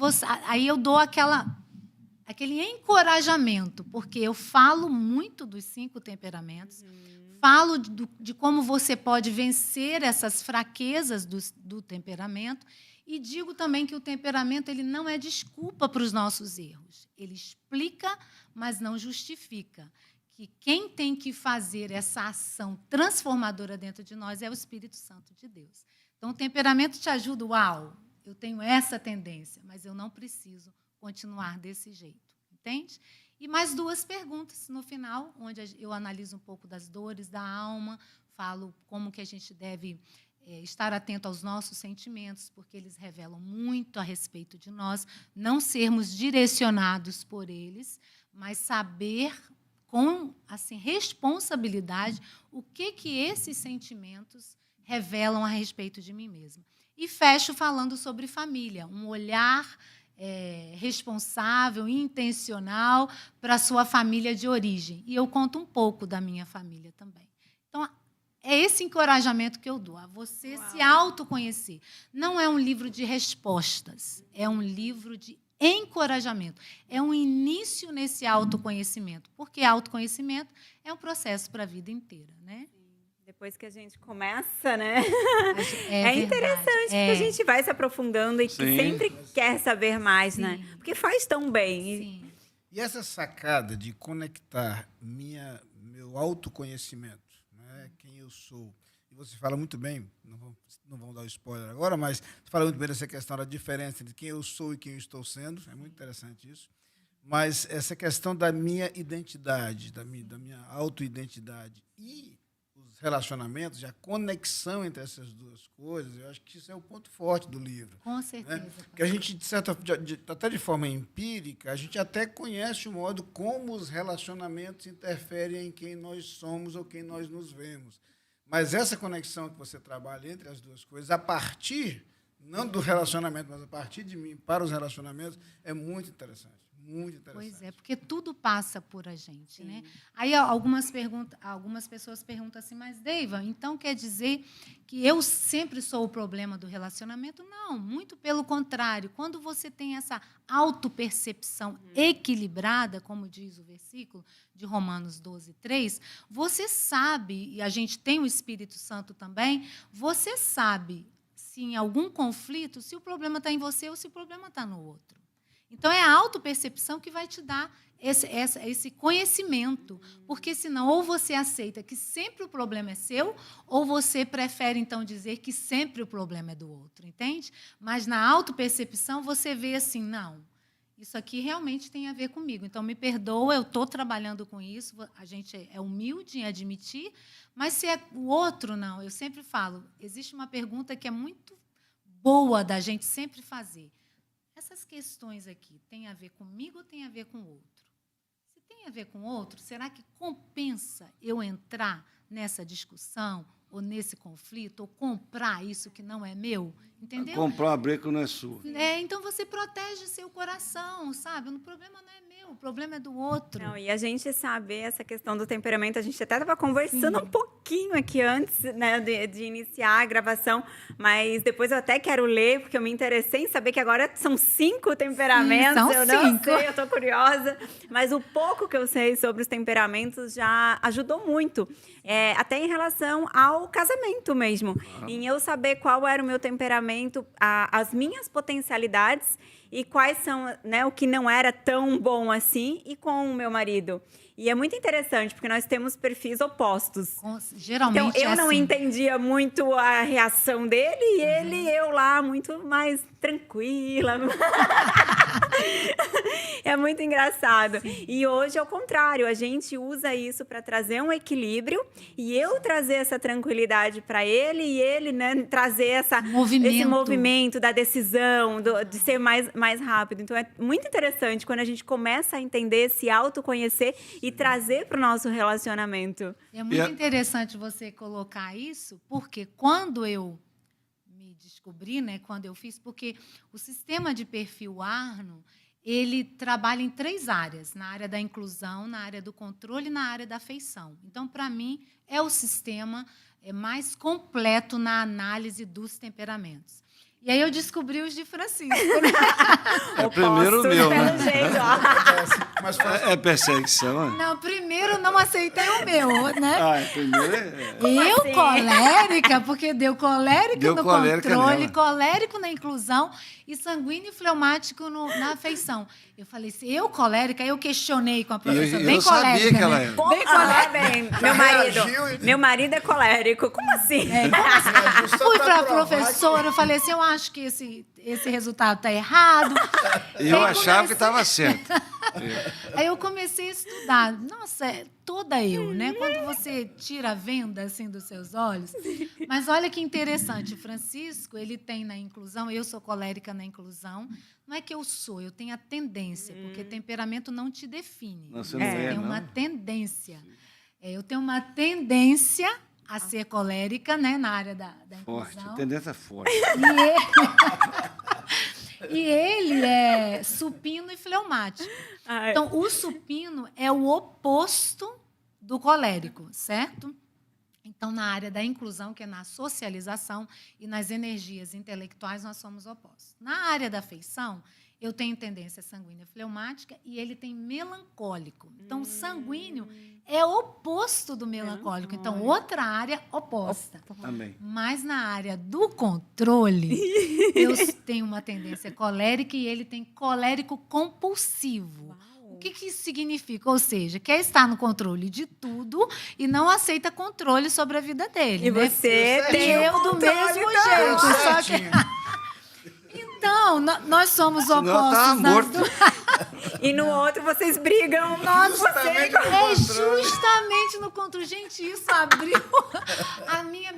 aí eu dou aquele encorajamento, porque eu falo muito dos 5 temperamentos, falo de como você pode vencer essas fraquezas do temperamento, e digo também que o temperamento ele não é desculpa para os nossos erros. Ele explica, mas não justifica. Que quem tem que fazer essa ação transformadora dentro de nós é o Espírito Santo de Deus. Então, o temperamento te ajuda. Uau, eu tenho essa tendência, mas eu não preciso continuar desse jeito. Entende? E mais 2 perguntas no final, onde eu analiso um pouco das dores da alma, falo como que a gente deve estar atento aos nossos sentimentos, porque eles revelam muito a respeito de nós, não sermos direcionados por eles, mas saber com responsabilidade o que esses sentimentos revelam a respeito de mim mesma. E fecho falando sobre família, um olhar responsável, intencional para a sua família de origem. E eu conto um pouco da minha família também. Então, é esse encorajamento que eu dou, a você se autoconhecer. Não é um livro de respostas, é um livro de encorajamento. É um início nesse autoconhecimento, porque autoconhecimento é um processo para a vida inteira, né?
Depois que a gente começa, né?
É
interessante, porque a gente vai se aprofundando e que sempre quer saber mais, né? Porque faz tão bem.
Sim.
E essa sacada de conectar meu autoconhecimento, né, quem eu sou, e você fala muito bem, não vamos dar o spoiler agora, mas você fala muito bem dessa questão da diferença entre quem eu sou e quem eu estou sendo, é muito interessante isso. Mas essa questão da minha identidade, da minha autoidentidade e os relacionamentos, a conexão entre essas duas coisas, eu acho que isso é o ponto forte do livro.
Com certeza.
Né? Porque a gente, até de forma empírica, a gente até conhece o modo como os relacionamentos interferem em quem nós somos ou quem nós nos vemos. Mas essa conexão que você trabalha entre as duas coisas, a partir, não do relacionamento, mas a partir de mim para os relacionamentos, é muito interessante. Muito interessante.
Pois é, porque tudo passa por a gente, né? Aí algumas pessoas perguntam assim, mas Deiva, então quer dizer que eu sempre sou o problema do relacionamento? Não, muito pelo contrário. Quando você tem essa autopercepção equilibrada, como diz o versículo de Romanos 12:3, você sabe, e a gente tem o Espírito Santo também, você sabe se em algum conflito, se o problema está em você ou se o problema está no outro. Então, é a autopercepção que vai te dar esse conhecimento, porque, senão, ou você aceita que sempre o problema é seu, ou você prefere, então, dizer que sempre o problema é do outro, entende? Mas, na autopercepção, você vê assim, não, isso aqui realmente tem a ver comigo. Então, me perdoa, eu estou trabalhando com isso, a gente é humilde em admitir, mas se é o outro, não. Eu sempre falo, existe uma pergunta que é muito boa da gente sempre fazer. Essas questões aqui têm a ver comigo ou têm a ver com o outro? Se tem a ver com o outro, será que compensa eu entrar nessa discussão ou nesse conflito, ou comprar isso que não é meu, entendeu?
Comprar uma briga que não é sua.
Então você protege seu coração, sabe? O problema não é meu, o problema é do outro.
Não, e a gente saber essa questão do temperamento, a gente até estava conversando um pouquinho aqui antes, né, de iniciar a gravação, mas depois eu até quero ler, porque eu me interessei em saber que agora são 5 temperamentos.
Sim, são
eu não
5.
sei, eu estou curiosa, mas o pouco que eu sei sobre os temperamentos já ajudou muito, até em relação ao casamento mesmo, em eu saber qual era o meu temperamento, as minhas potencialidades e quais são, né, o que não era tão bom assim, e com o meu marido. E é muito interessante, porque nós temos perfis opostos.
Geralmente
então, eu não
assim.
entendia muito a reação dele, e eu lá, muito mais tranquila. É muito engraçado. Sim. E hoje, ao contrário, a gente usa isso para trazer um equilíbrio, e eu trazer essa tranquilidade para ele, e ele, né, trazer esse movimento da decisão, de ser mais rápido. Então, é muito interessante quando a gente começa a entender, se autoconhecer e trazer para o nosso relacionamento.
É muito interessante você colocar isso, porque quando eu me descobri, né, quando eu fiz, porque o sistema de perfil Arno, ele trabalha em 3 áreas, na área da inclusão, na área do controle e na área da afeição. Então, para mim, é o sistema mais completo na análise dos temperamentos. E aí eu descobri os de Francisco.
É primeiro o meu, né?
Mas
é perseguição, né?
Não, primeiro não aceitei o meu, né?
Primeiro
eu assim? Colérica, porque deu colérico no controle,
nela.
Colérico na inclusão e sanguíneo e fleumático na afeição. Eu falei, se eu colérica, eu questionei com a professora. Bem colérica,
sabia que ela
né?
era.
Bem, meu marido é colérico. Como assim?
Fui para a professora, eu falei assim, eu acho que esse resultado está errado.
E eu achava que estava certo.
Aí eu comecei a estudar. Nossa, toda eu, né? Quando você tira a venda assim dos seus olhos. Mas olha que interessante, Francisco, ele tem na inclusão, eu sou colérica na inclusão. Não é que eu sou, eu tenho a tendência, porque temperamento não te define.
Você não é,
tem uma tendência. Eu tenho uma tendência a ser colérica, né, na área da inclusão.
Forte, tendência forte.
E ele é supino e fleumático. Então, o supino é o oposto do colérico, certo? Então, na área da inclusão, que é na socialização e nas energias intelectuais, nós somos opostos. Na área da afeição, eu tenho tendência sanguínea fleumática e ele tem melancólico. Então, o sanguíneo é oposto do melancólico. Então, outra área oposta.
Amém.
Mas na área do controle, eu tenho uma tendência colérica e ele tem colérico compulsivo. O que isso significa? Ou seja, quer estar no controle de tudo e não aceita controle sobre a vida dele.
E
né?
você tem
eu do mesmo jeito. Só que... Então, nós somos opostos.
E no outro vocês brigam.
É justamente no controle. Gente, isso abriu a minha...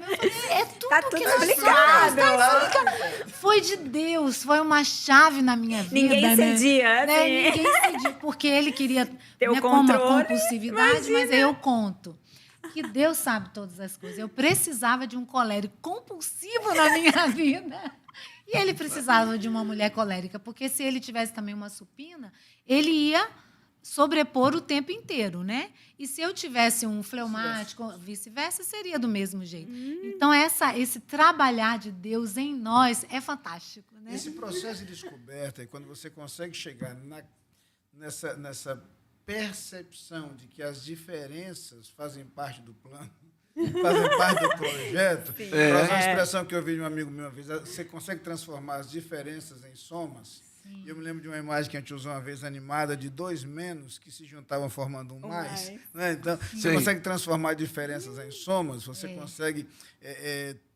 É tudo que nós somos. Foi de Deus, foi uma chave na minha vida.
Ninguém cedia.
Né? Ninguém cedia, porque ele queria ter o controle, como a compulsividade, mas eu conto. Que Deus sabe todas as coisas. Eu precisava de um colérico compulsivo na minha vida. E ele precisava de uma mulher colérica, porque se ele tivesse também uma supina, ele ia sobrepor o tempo inteiro, né? E se eu tivesse um fleumático, vice-versa, seria do mesmo jeito. Então, esse trabalhar de Deus em nós é fantástico, né?
Esse processo de descoberta, quando você consegue chegar nessa percepção de que as diferenças fazem parte do plano, fazem parte do projeto. Uma expressão que eu ouvi de um amigo meu uma vez, você consegue transformar as diferenças em somas. Sim. Eu me lembro de uma imagem que a gente usou uma vez animada de 2 menos que se juntavam formando um mais. Né? Então, você consegue transformar diferenças em somas, você consegue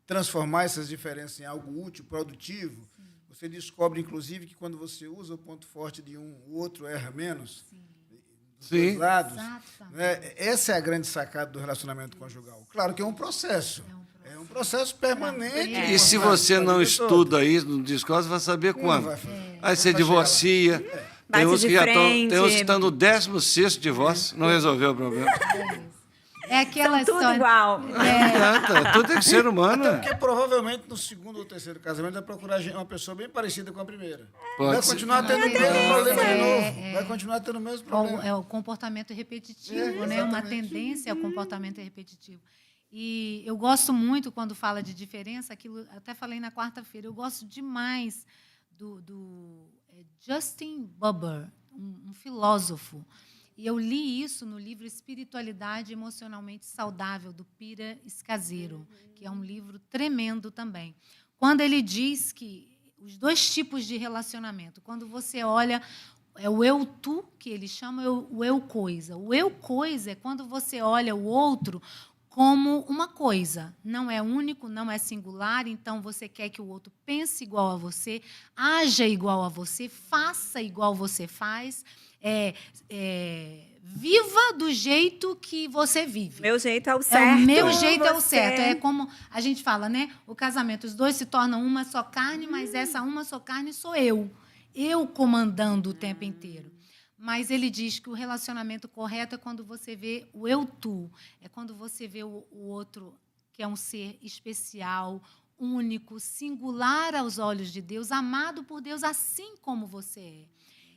transformar essas diferenças em algo útil, produtivo. Sim. Você descobre, inclusive, que quando você usa o ponto forte de um, o outro erra menos. Sim. Lados, né? Essa é a grande sacada do relacionamento conjugal. Claro que é um processo. É um processo permanente.
E se você não estuda isso, não descobre, você vai saber quando. Aí você divorcia. Tem uns que estão no 16º divórcio, não resolveu o problema.
É aquela
Tudo
história.
igual.
Não adianta, tudo tem que ser humano.
Porque provavelmente no segundo ou terceiro casamento vai procurar uma pessoa bem parecida com a primeira.
Pode
Vai
ser.
continuar tendo o mesmo problema de novo.
É.
Vai continuar tendo o mesmo
É
problema.
o comportamento repetitivo,
É,
né? Uma
exatamente.
tendência ao comportamento repetitivo. E eu gosto muito, quando fala de diferença, aquilo, até falei na quarta-feira, eu gosto demais do Justin Bieber, um filósofo. E eu li isso no livro Espiritualidade Emocionalmente Saudável, do Pira Escaseiro, que é um livro tremendo também. Quando ele diz que os dois tipos de relacionamento, quando você olha, é o eu-tu, que ele chama o eu-coisa. O eu-coisa é quando você olha o outro como uma coisa, não é único, não é singular, então você quer que o outro pense igual a você, haja igual a você, faça igual você faz, viva do jeito que você vive.
Meu jeito é o certo.
É, o meu jeito é o
Você-
certo. É como a gente fala, né? O casamento, os dois se tornam uma só carne, mas essa uma só carne sou eu. Eu comandando o tempo inteiro. Mas ele diz que o relacionamento correto é quando você vê o eu-tu. É quando você vê o outro, que é um ser especial, único, singular aos olhos de Deus, amado por Deus assim como você é.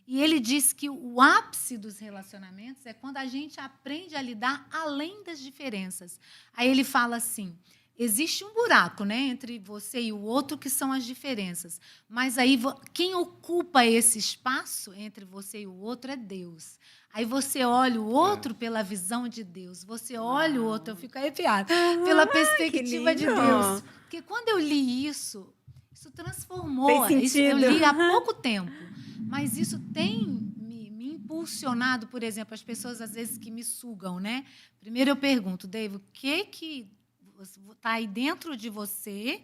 E ele diz que o ápice dos relacionamentos é quando a gente aprende a lidar além das diferenças. Aí ele fala assim: existe um buraco, né, entre você e o outro, que são as diferenças. Mas aí quem ocupa esse espaço entre você e o outro é Deus. Aí você olha o outro pela visão de Deus. Você olha o outro, eu fico arrepiada, pela perspectiva de
lindo.
Deus. Porque quando eu li isso transformou.
Fez
Isso eu
sentido.
li há pouco tempo. Mas isso tem me impulsionado, por exemplo, as pessoas às vezes que me sugam, né? Primeiro eu pergunto, Dave, o que está aí dentro de você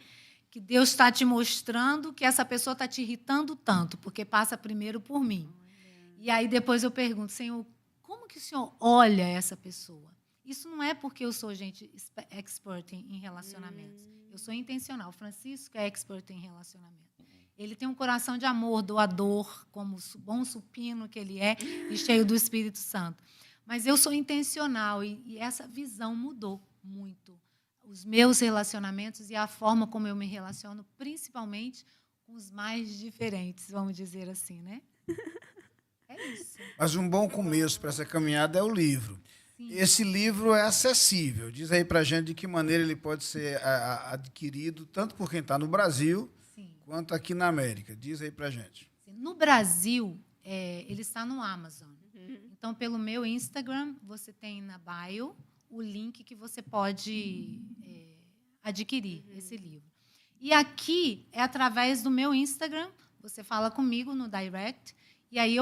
que Deus está te mostrando que essa pessoa está te irritando tanto? Porque passa primeiro por mim. E aí depois eu pergunto, Senhor, como que o Senhor olha essa pessoa? Isso não é porque eu sou expert em relacionamentos. Eu sou intencional. O Francisco é expert em relacionamento. Ele tem um coração de amor, doador, como bom supino que ele é, e cheio do Espírito Santo. Mas eu sou intencional e essa visão mudou muito os meus relacionamentos e a forma como eu me relaciono, principalmente com os mais diferentes, vamos dizer assim, né? É isso.
Mas um bom começo para essa caminhada é o livro.
Sim.
Esse livro é acessível. Diz aí para a gente de que maneira ele pode ser adquirido, tanto por quem está no Brasil,
Sim.
quanto aqui na América. Diz aí para a gente.
No Brasil, ele está no Amazon. Então, pelo meu Instagram, você tem na bio o link que você pode adquirir esse livro. E aqui é através do meu Instagram, você fala comigo no direct, e aí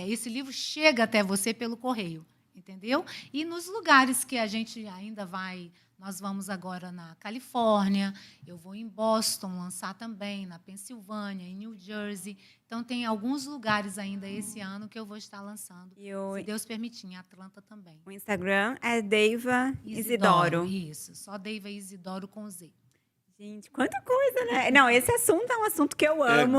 esse livro chega até você pelo correio, entendeu? E nos lugares que a gente ainda vai, nós vamos agora na Califórnia, eu vou em Boston lançar também, na Pensilvânia, em New Jersey. Então, tem alguns lugares ainda esse ano que eu vou estar lançando, se Deus permitir, em Atlanta também.
O Instagram é Deiva Isidoro.
Isso, só Deiva Isidoro com Z.
Gente, quanta coisa, né? Não, esse assunto é um assunto que eu amo.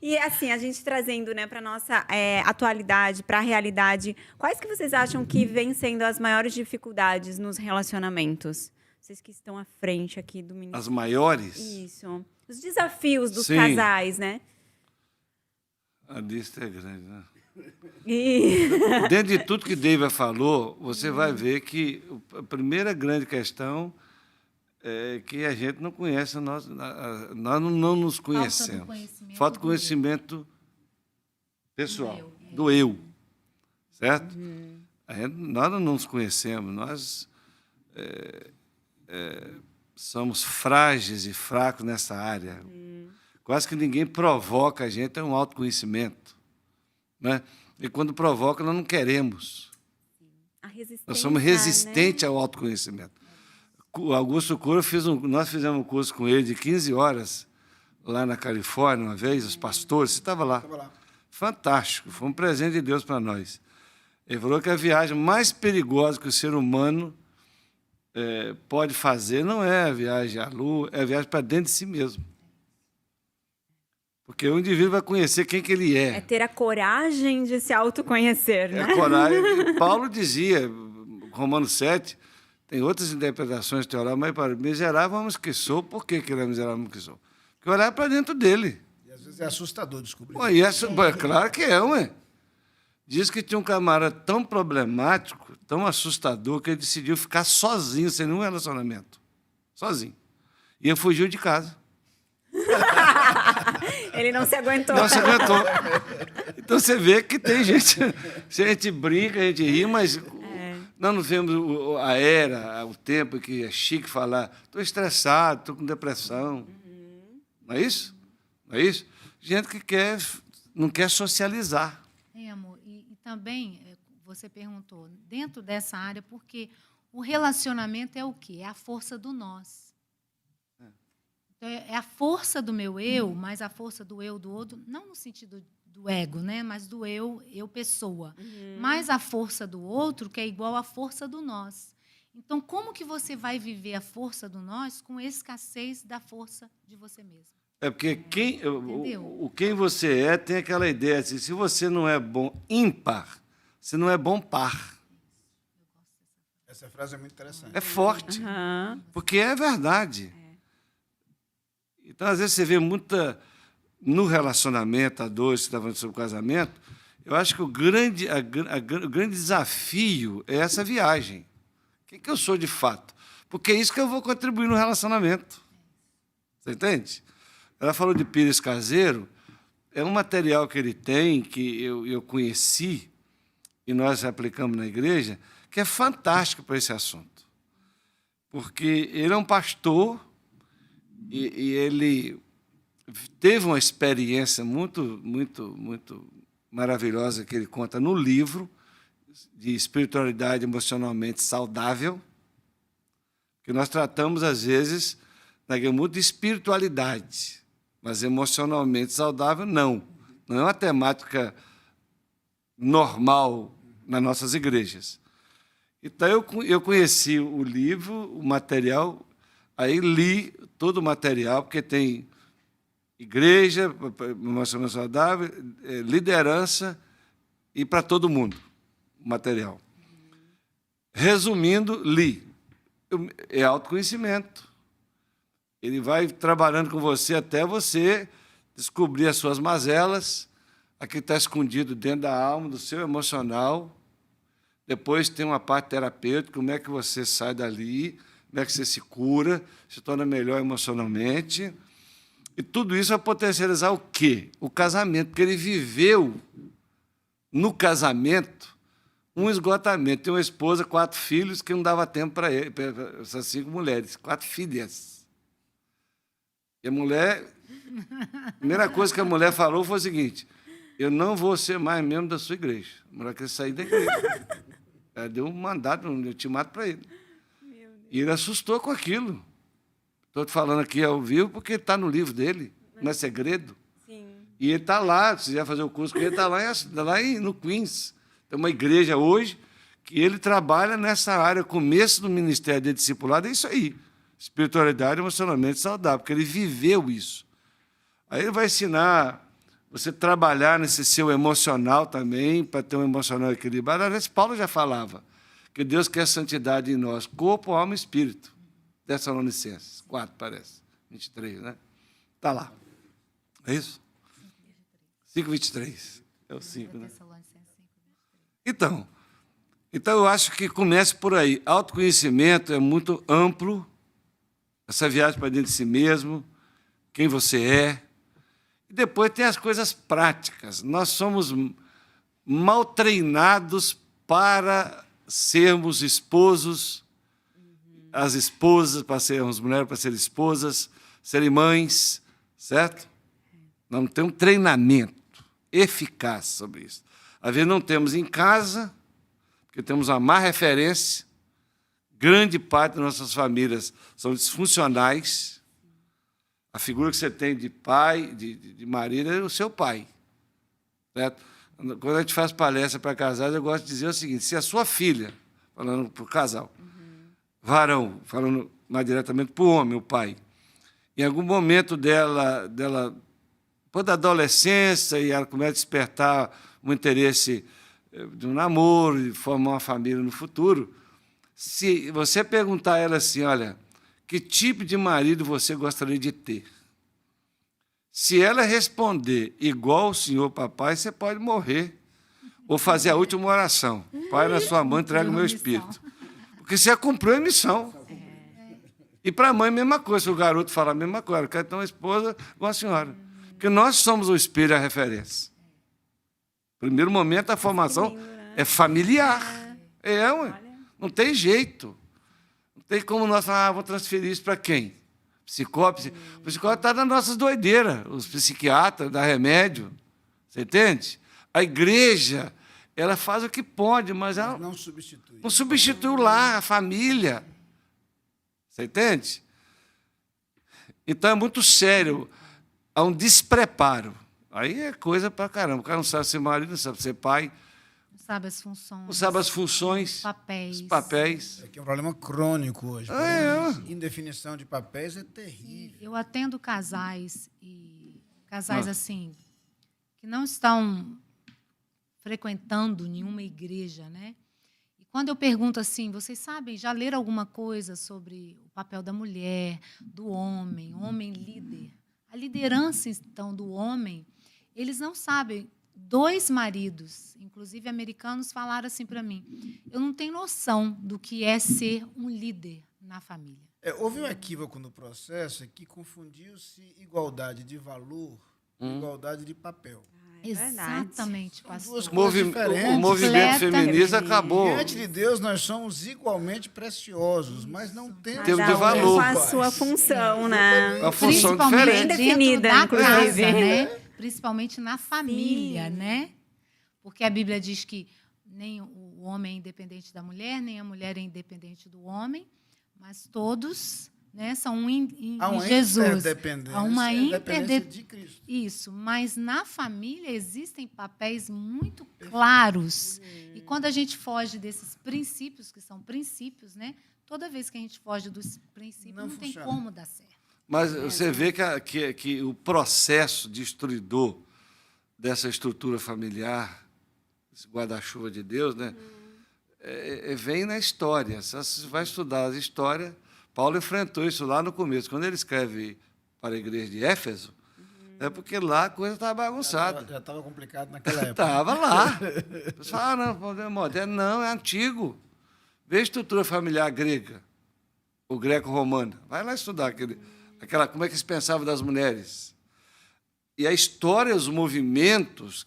E assim, a gente trazendo, né, para nossa atualidade, para a realidade, quais que vocês acham que vêm sendo as maiores dificuldades nos relacionamentos? Vocês que estão à frente aqui do ministério.
As maiores?
Isso. Os desafios dos
Sim.
casais, né?
A lista é grande, né?
E...
Dentro de tudo que Deiva falou, você vai ver que a primeira grande questão é que a gente não conhece, nós não nos conhecemos. Falta conhecimento pessoal, do eu. Certo? Nós não nos conhecemos, nós somos frágeis e fracos nessa área. Quase que ninguém provoca a gente, é um autoconhecimento. Né? E quando provoca, nós não queremos.
A resistência,
Nós somos resistentes,
né?
ao autoconhecimento. O Augusto Cura, nós fizemos um curso com ele de 15 horas, lá na Califórnia, uma vez, os pastores, você estava lá.
Estava lá.
Fantástico, foi um presente de Deus para nós. Ele falou que a viagem mais perigosa que o ser humano pode fazer não é a viagem à Lua, é a viagem para dentro de si mesmo. Porque o indivíduo vai conhecer quem que ele
É ter a coragem de se autoconhecer, né?
É coragem. Paulo dizia, Romanos 7, tem outras interpretações teológicas, mas para miserável homem que sou, por que ele é miserável homem que sou? Porque olhar para dentro dele.
E às vezes é assustador descobrir.
Ué, claro que é, ué. Diz que tinha um camarada tão problemático, tão assustador, que ele decidiu ficar sozinho, sem nenhum relacionamento. Sozinho. E ele fugiu de casa.
Ele não se aguentou.
Não se aguentou. Então você vê que tem gente. Se a gente brinca, a gente ri, mas nós não vemos a era, o tempo que é chique falar, estou estressado, estou com depressão. Não é isso? Não é isso? Gente que não quer socializar.
Amor, e também, você perguntou, dentro dessa área, porque o relacionamento é o quê? É a força do nós. Então, é a força do meu eu, mas a força do eu do outro, não no sentido do ego, né? Mas do eu pessoa. Mas a força do outro, que é igual à força do nós. Então, como que você vai viver a força do nós com a escassez da força de você mesmo?
É porque quem você é tem aquela ideia assim, se você não é bom ímpar, você não é bom par.
Essa frase é muito interessante.
É forte, porque é verdade. Então, às vezes, você vê no relacionamento, a dois, você está falando sobre o casamento, eu acho que o grande desafio é essa viagem. O que eu sou de fato? Porque é isso que eu vou contribuir no relacionamento. Você entende? Ela falou de pires caseiro, é um material que ele tem, que eu conheci, e nós aplicamos na igreja, que é fantástico para esse assunto. Porque ele é um pastor e ele teve uma experiência muito maravilhosa que ele conta no livro, de espiritualidade emocionalmente saudável, que nós tratamos, às vezes, muito de espiritualidade, mas emocionalmente saudável, não. Não é uma temática normal nas nossas igrejas. Então, eu conheci o livro, o material, aí li todo o material, porque tem igreja, emocionamento saudável, liderança e para todo mundo o material. Resumindo, li. É autoconhecimento. Ele vai trabalhando com você até você descobrir as suas mazelas, aquilo que está escondido dentro da alma, do seu emocional. Depois tem uma parte terapêutica, como é que você sai dali, como é que você se cura, se torna melhor emocionalmente. E tudo isso vai potencializar o quê? O casamento, porque ele viveu no casamento um esgotamento. Tem uma esposa, 4 filhos, que não dava tempo para ele, para essas 5 mulheres, 4 filhas. E a mulher, a primeira coisa que a mulher falou foi o seguinte: eu não vou ser mais membro da sua igreja. A mulher quer sair da igreja. Ela deu um mandato, um ultimato para ele. E ele assustou com aquilo. Estou te falando aqui ao vivo porque está no livro dele, não é segredo.
Sim.
E ele está lá, se quiser fazer o curso, ele está lá no Queens. Tem uma igreja hoje que ele trabalha nessa área, começo do ministério de discipulado, é isso aí. Espiritualidade emocionalmente saudável, porque ele viveu isso. Aí ele vai ensinar você trabalhar nesse seu emocional também, para ter um emocional equilibrado. Aliás, Paulo já falava que Deus quer santidade em nós, corpo, alma e espírito. Tessalonicenses 4, parece. 23, né? Está lá. É isso? 5:23. É o 5, né? Então, eu acho que comece por aí. Autoconhecimento é muito amplo, essa viagem para dentro de si mesmo, quem você é. E depois tem as coisas práticas. Nós somos mal treinados para sermos esposos, as esposas para sermos mulheres, para serem esposas, serem mães, certo? Não tem um treinamento eficaz sobre isso. Às vezes não temos em casa, porque temos uma má referência. Grande parte das nossas famílias são disfuncionais. A figura que você tem de pai, de marido, é o seu pai. Certo? Quando a gente faz palestra para casais, eu gosto de dizer o seguinte: se a sua filha, falando para o casal, varão, falando mais diretamente para o homem, o pai, em algum momento dela depois da adolescência, e ela começa a despertar um interesse de um namoro, de formar uma família no futuro, se você perguntar a ela assim, olha, que tipo de marido você gostaria de ter? Se ela responder igual o senhor papai, você pode morrer. Ou fazer a última oração. Pai, na sua mão, entrega o meu espírito. Porque você cumpriu a missão. E para a mãe, a mesma coisa. Se o garoto falar a mesma coisa, eu quero ter uma esposa igual a senhora. Porque nós somos o espelho e a referência. Primeiro momento, a formação é familiar. Ué. Não tem jeito. Não tem como nós falar, vou transferir isso para quem? Psicólogo. O psicólogo está nas nossas doideiras. Os psiquiatras dão remédio. Você entende? A igreja, ela faz o que pode, mas ela
não substitui.
Não substitui o lar, a família. Você entende? Então é muito sério. Há um despreparo. Aí é coisa pra caramba. O cara não sabe ser marido, não sabe ser pai.
Não sabe as funções.
Não sabe as funções.
Papéis.
Os papéis.
É que é um problema crônico hoje. Indefinição de papéis é terrível.
Eu atendo casais assim, que não estão frequentando nenhuma igreja, né? E quando eu pergunto assim, vocês sabem, já leram alguma coisa sobre o papel da mulher, do homem líder? A liderança, então, do homem, eles não sabem. 2 maridos, inclusive americanos, falaram assim para mim, eu não tenho noção do que é ser um líder na família.
Houve um equívoco no processo que confundiu-se igualdade de valor com igualdade de papel.
Exatamente, pastor.
Duas coisas diferentes.
O movimento feminista acabou.
Diante de Deus, nós somos igualmente preciosos, mas não temos
de valor.
Com a sua função, né?
A função
Principalmente
diferente.
dentro
Definida,
da
inclusive.
casa, né? Principalmente na família,
Sim.
né? Porque a Bíblia diz que nem o homem é independente da mulher, nem a mulher é independente do homem, mas todos, né, são um em Jesus. Há uma
interdependência de Cristo.
Isso, mas na família existem papéis muito claros. E quando a gente foge desses princípios, que são princípios, né? Toda vez que a gente foge dos princípios, não tem como dar certo.
Mas você vê que o processo destruidor dessa estrutura familiar, esse guarda-chuva de Deus, né, vem na história. Se você vai estudar a história, Paulo enfrentou isso lá no começo. Quando ele escreve para a igreja de Éfeso, é porque lá a coisa estava bagunçada.
Já estava complicado naquela época.
Estava lá. Você fala, não, é moderno. Não, é antigo. Vê a estrutura familiar grega, ou greco-romana. Vai lá estudar como é que eles pensavam das mulheres. E a história, os movimentos,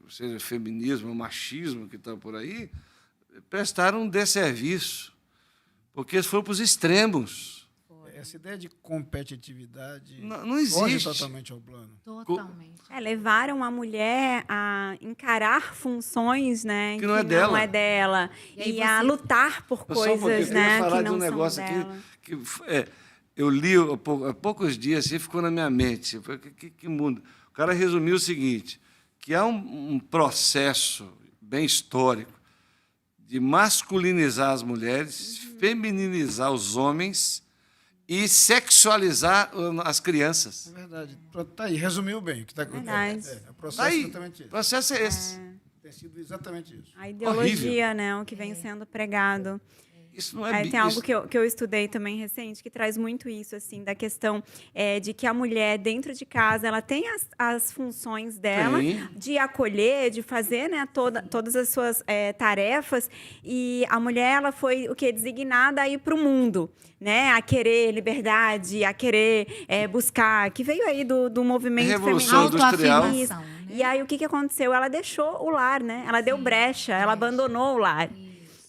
seja feminismo, machismo, que estão por aí, prestaram um desserviço, porque eles foram para os extremos.
Essa ideia de competitividade
não existe.
foge totalmente ao plano.
Totalmente.
Levaram a mulher a encarar funções, né,
que não é dela.
Não é dela. E a lutar por coisas,
né,
que
falar
não
de um
são
negócio
dela.
aqui eu li há poucos dias e ficou na minha mente. Eu falei, que mundo. O cara resumiu o seguinte, que há um processo bem histórico de masculinizar as mulheres, feminilizar os homens e sexualizar as crianças.
É verdade. Pronto, tá aí. Resumiu bem.
Verdade.
O processo é exatamente esse.
O processo é esse.
Tem sido exatamente isso.
A ideologia, né, o que vem sendo pregado.
Isso não é
Tem algo que eu estudei também recente que traz muito isso, assim, da questão de que a mulher dentro de casa ela tem as funções dela de acolher, de fazer, né, todas as suas tarefas, e a mulher ela foi designada a ir para o mundo, né, a querer liberdade, a querer buscar, que veio aí do movimento
Revolução
feminino.
Industrial.
Autoafirmação, né?
E aí o que aconteceu? Ela deixou o lar, né? Ela deu brecha, ela abandonou o lar.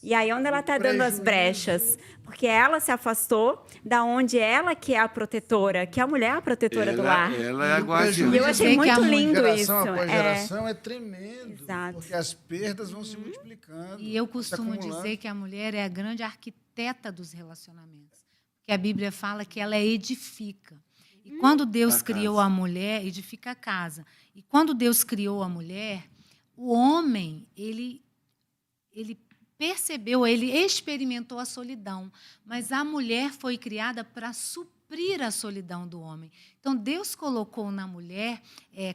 E aí, onde ela está dando as brechas? Porque ela se afastou da onde ela que é a protetora, que a mulher é a protetora do lar.
Ela é a guardiã.
E eu achei muito lindo isso.
Geração após geração é tremendo.
Exato.
Porque as perdas vão se multiplicando.
E eu costumo dizer que a mulher é a grande arquiteta dos relacionamentos. Porque a Bíblia fala que ela edifica. E quando Deus criou a mulher, edifica a casa. E quando Deus criou a mulher, o homem, ele percebeu, ele experimentou a solidão, mas a mulher foi criada para suprir suprir a solidão do homem. Então, Deus colocou na mulher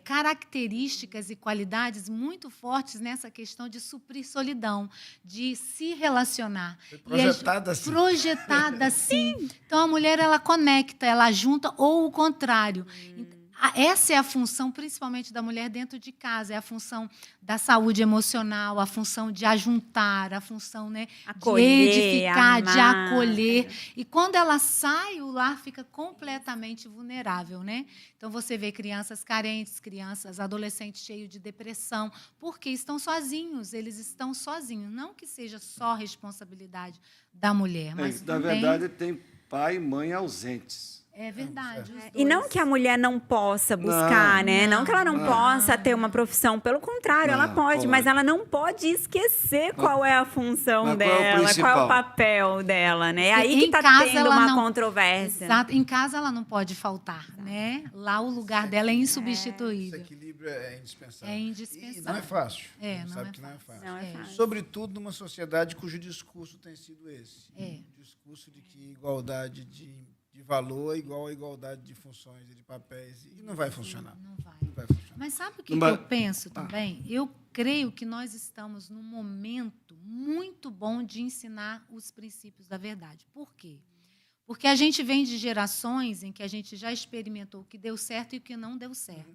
características e qualidades muito fortes nessa questão de suprir solidão, de se relacionar.
Foi projetada assim.
Projetada assim. Então, a mulher, ela conecta, ela junta, ou o contrário. Essa é a função, principalmente, da mulher dentro de casa. É a função da saúde emocional, a função de ajuntar, a função, né,
Acolher,
de edificar, de
amar.
acolher. E quando ela sai, o lar fica completamente vulnerável, né? Então, você vê crianças carentes, crianças, adolescentes cheios de depressão, porque estão sozinhos, eles estão sozinhos. Não que seja só responsabilidade da mulher, mas
Na
também...
verdade, tem pai e mãe ausentes.
É verdade. os
E não
dois.
que a mulher não possa buscar, né? Não que ela não possa ter uma profissão. Pelo contrário, ela
Não,
pode, mas
pode.
ela não pode esquecer qual é a função
Mas qual é o
dela, qual é o
principal?
papel dela, né? É aí que
Em
está
casa,
tendo
ela
uma
não-
controvérsia.
Exato. Em casa ela não pode faltar, né? Lá o lugar dela é
Esse
insubstituível.
equilíbrio é indispensável.
É
E
indispensável.
não é fácil.
É,
A gente
não
sabe
é
que não é fácil.
Não é fácil.
Sobretudo numa sociedade cujo discurso tem sido esse.
É.
O discurso de que igualdade de valor é igual a igualdade de funções e de papéis. E não vai funcionar.
Não vai.
Não vai funcionar.
Mas sabe o que,
Não
que
vai-
eu penso também? Eu creio que nós estamos num momento muito bom de ensinar os princípios da verdade. Por quê? Porque a gente vem de gerações em que a gente já experimentou o que deu certo e o que não deu certo.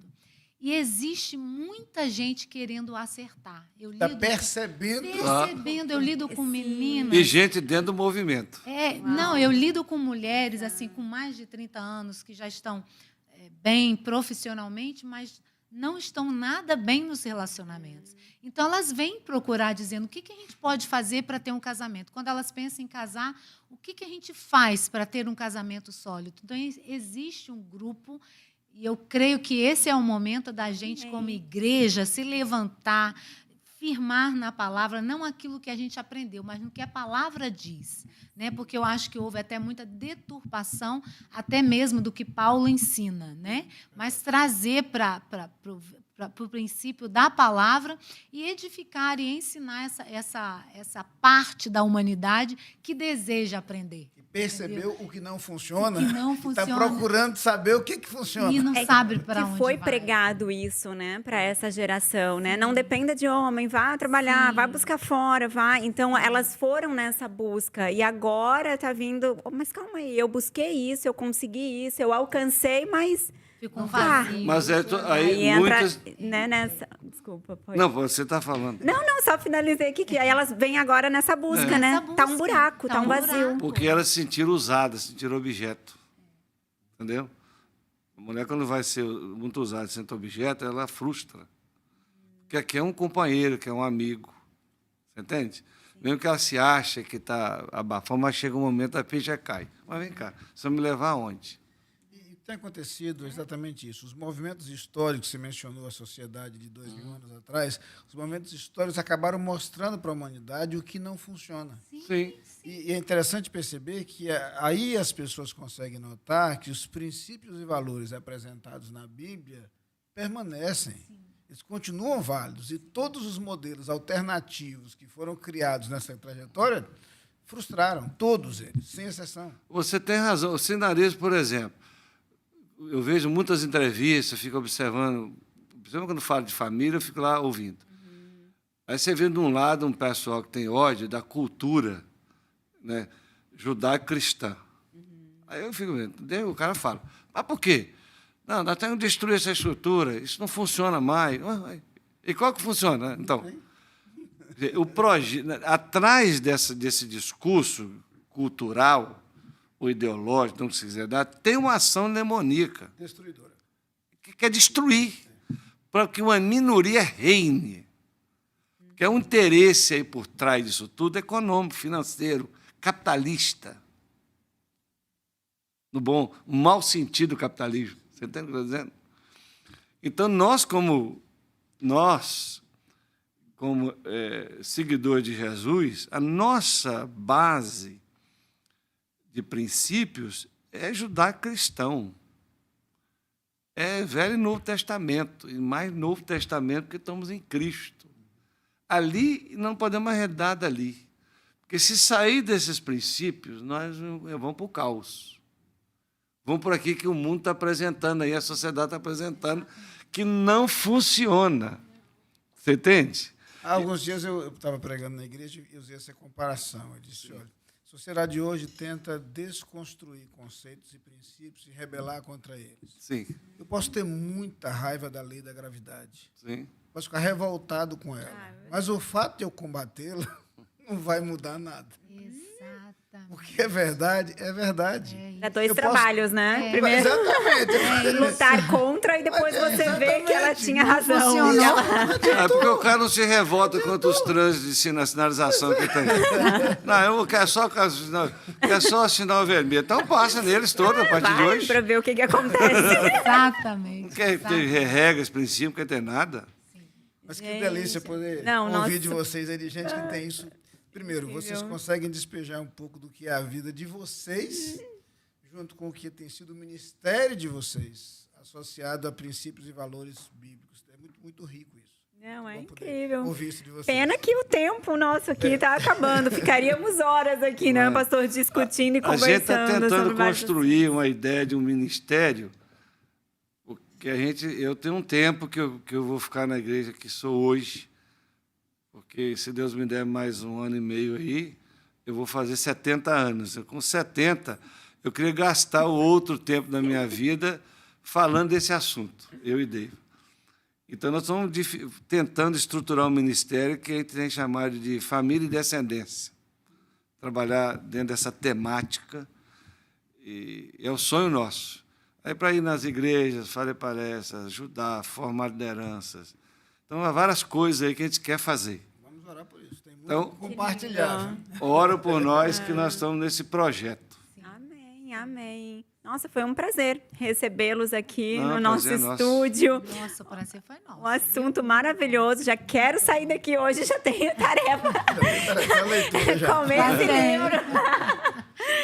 E existe muita gente querendo acertar. Eu
Está
lido
percebendo.
eu lido com meninas.
E gente dentro do movimento.
Não, eu lido com mulheres assim com mais de 30 anos que já estão bem profissionalmente, mas não estão nada bem nos relacionamentos. Então, elas vêm procurar dizendo o que a gente pode fazer para ter um casamento. Quando elas pensam em casar, o que a gente faz para ter um casamento sólido? Então, existe um grupo, e eu creio que esse é o momento da gente, como igreja, se levantar, firmar na palavra, não aquilo que a gente aprendeu, mas no que a palavra diz, né? Porque eu acho que houve até muita deturpação, até mesmo do que Paulo ensina, né? Mas trazer para o princípio da palavra e edificar e ensinar essa parte da humanidade que deseja aprender.
Percebeu o que não funciona.
O que não
Está
funciona.
procurando saber o que funciona.
E não sabe para onde
Que foi
vai.
pregado isso, né, para essa geração, né? Não dependa de homem, vá trabalhar, vai buscar fora, vai. Então elas foram nessa busca e agora está vindo, mas calma aí, eu busquei isso, eu consegui isso, eu alcancei, mas
Ficou um
Ah.
vazio.
Mas aí
entra,
muitas...
né, nessa, desculpa, pode.
Não, você está falando.
Não, só finalizei aqui que aí elas vêm agora nessa busca, né?
Nessa
Tá um
busca,
buraco,
tá
tá um
um
vazio.
buraco.
Porque elas se sentiram usadas, se sentiram objeto. Entendeu? A mulher, quando vai ser muito usada, se sente objeto, ela frustra. Porque quer um companheiro, quer um amigo. Você entende? Mesmo que ela se acha que está abafando, mas chega um momento, a ficha cai. Mas vem cá, você vai me levar aonde?
E tem acontecido exatamente isso. Os movimentos históricos, você mencionou a sociedade de 2000 anos atrás, os movimentos históricos acabaram mostrando para a humanidade o que não funciona.
Sim.
E é interessante perceber que aí as pessoas conseguem notar que os princípios e valores apresentados na Bíblia permanecem. Eles continuam válidos. E todos os modelos alternativos que foram criados nessa trajetória frustraram, todos eles, sem exceção.
Você tem razão. O sinarismo, por exemplo, eu vejo muitas entrevistas, fico observando, principalmente quando falo de família, eu fico lá ouvindo. Aí você vê de um lado um pessoal que tem ódio da cultura, né, judaico-cristã. Aí eu fico vendo, daí o cara fala, mas por quê? Não, nós temos que destruir essa estrutura, isso não funciona mais. E qual que funciona? Então, atrás desse discurso cultural ou ideológico, não se quiser dar, tem uma ação demoníaca
Destruidora.
que quer destruir para que uma minoria reine. Que é um interesse aí por trás disso tudo, econômico, financeiro, capitalista. No bom, no mau sentido capitalismo. Você entende o que eu estou dizendo? Então, nós, como seguidores de Jesus, a nossa base de princípios é judaico-cristão. É Velho e Novo Testamento, e mais Novo Testamento porque estamos em Cristo. Ali não podemos arredar dali. Porque se sair desses princípios, nós vamos para o caos. Vamos por aqui que o mundo está apresentando aí, a sociedade está apresentando, que não funciona. Você entende?
Há alguns dias eu estava pregando na igreja e usei essa comparação. Eu disse, olha, a sociedade de hoje tenta desconstruir conceitos e princípios e rebelar contra eles.
Sim.
Eu posso ter muita raiva da lei da gravidade.
Sim.
Posso ficar revoltado com ela. Mas o fato de eu combatê-la não vai mudar nada.
Exatamente.
Porque é verdade, é verdade.
Dá dois
Eu
trabalhos, né?
É.
Primeiro,
Exatamente.
lutar contra e depois você vê que ela tinha razão.
funcionou.
E ela-
É porque o cara não se revolta contra os trânsitos de sinalização que tem. Não, eu quero só sinal vermelho. Então passa neles todos a partir de
Vai
hoje.
para ver o que acontece.
Exatamente.
Não quer ter regras, princípios, não quer ter nada.
Mas que delícia poder
Não,
ouvir
nossa.
de vocês aí, de gente que tem isso. Primeiro, vocês conseguem despejar um pouco do que é a vida de vocês, junto com o que tem sido o ministério de vocês, associado a princípios e valores bíblicos. É muito, muito rico isso.
Não, é
Bom poder
incrível.
ouvir isso de vocês.
Pena que o tempo nosso aqui está acabando. Ficaríamos horas aqui, né, pastor, discutindo e
A
conversando.
gente está tentando
sobre vários-
construir uma ideia de um ministério, porque eu tenho um tempo que eu vou ficar na igreja que sou hoje, porque se Deus me der mais 1 ano e meio aí, eu vou fazer 70 anos. Com 70, eu queria gastar o outro tempo da minha vida falando desse assunto, eu e Dave. Então, nós estamos tentando estruturar um ministério que a gente tem chamado de família e descendência. Trabalhar dentro dessa temática, e é o sonho nosso. Aí, para ir nas igrejas, fazer palestras, ajudar, formar lideranças. Então, há várias coisas aí que a gente quer fazer.
Vamos orar por isso. Tem muito
Então,
que compartilhar. viu?
Ora por nós que nós estamos nesse projeto.
Amém, amém. Nossa, foi um prazer recebê-los aqui
Não,
no nosso
prazer é nosso.
estúdio.
Nossa, o prazer foi nosso.
Um assunto maravilhoso. Já quero sair daqui hoje, já tenho tarefa.
Tem a leitura já.
Comer esse
bem.
livro.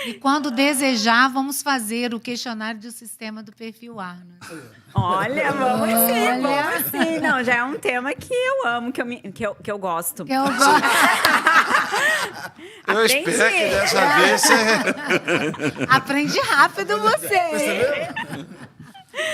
E quando desejar, vamos fazer o questionário do sistema do perfil Arnos.
Olha, vamos sim,
Olha.
vamos sim. Não, já é um tema que eu amo, que eu gosto.
Eu gosto.
Eu
Aprendi.
espero que dessa vez você...
Aprende rápido você.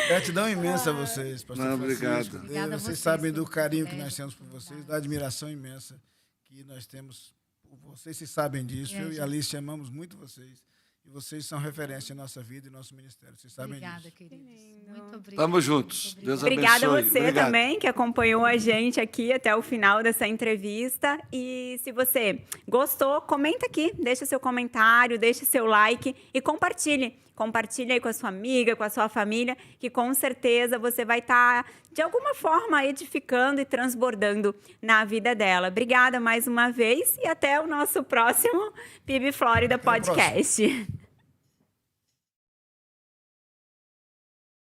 Gratidão imensa a vocês, pastor
Não,
Francisco,
obrigado.
Deus,
Obrigada a
vocês
vocês
sabem
pelo
do carinho que
privilégio.
nós temos por vocês, da admiração imensa que nós temos por vocês. Vocês sabem disso. Eu e a Alice amamos muito vocês. E vocês são referência em nossa vida e nosso ministério. Vocês sabem
Obrigada,
disso.
queridos. Muito obrigada.
Estamos juntos. Deus
Obrigada a
abençoe.
você
Obrigado.
também, que acompanhou a gente aqui até o final dessa entrevista. E se você gostou, comenta aqui, deixa seu comentário, deixa seu like e compartilhe. Compartilhe aí com a sua amiga, com a sua família, que com certeza você vai estar, de alguma forma, edificando e transbordando na vida dela. Obrigada mais uma vez e até o nosso próximo PIB Flórida Podcast.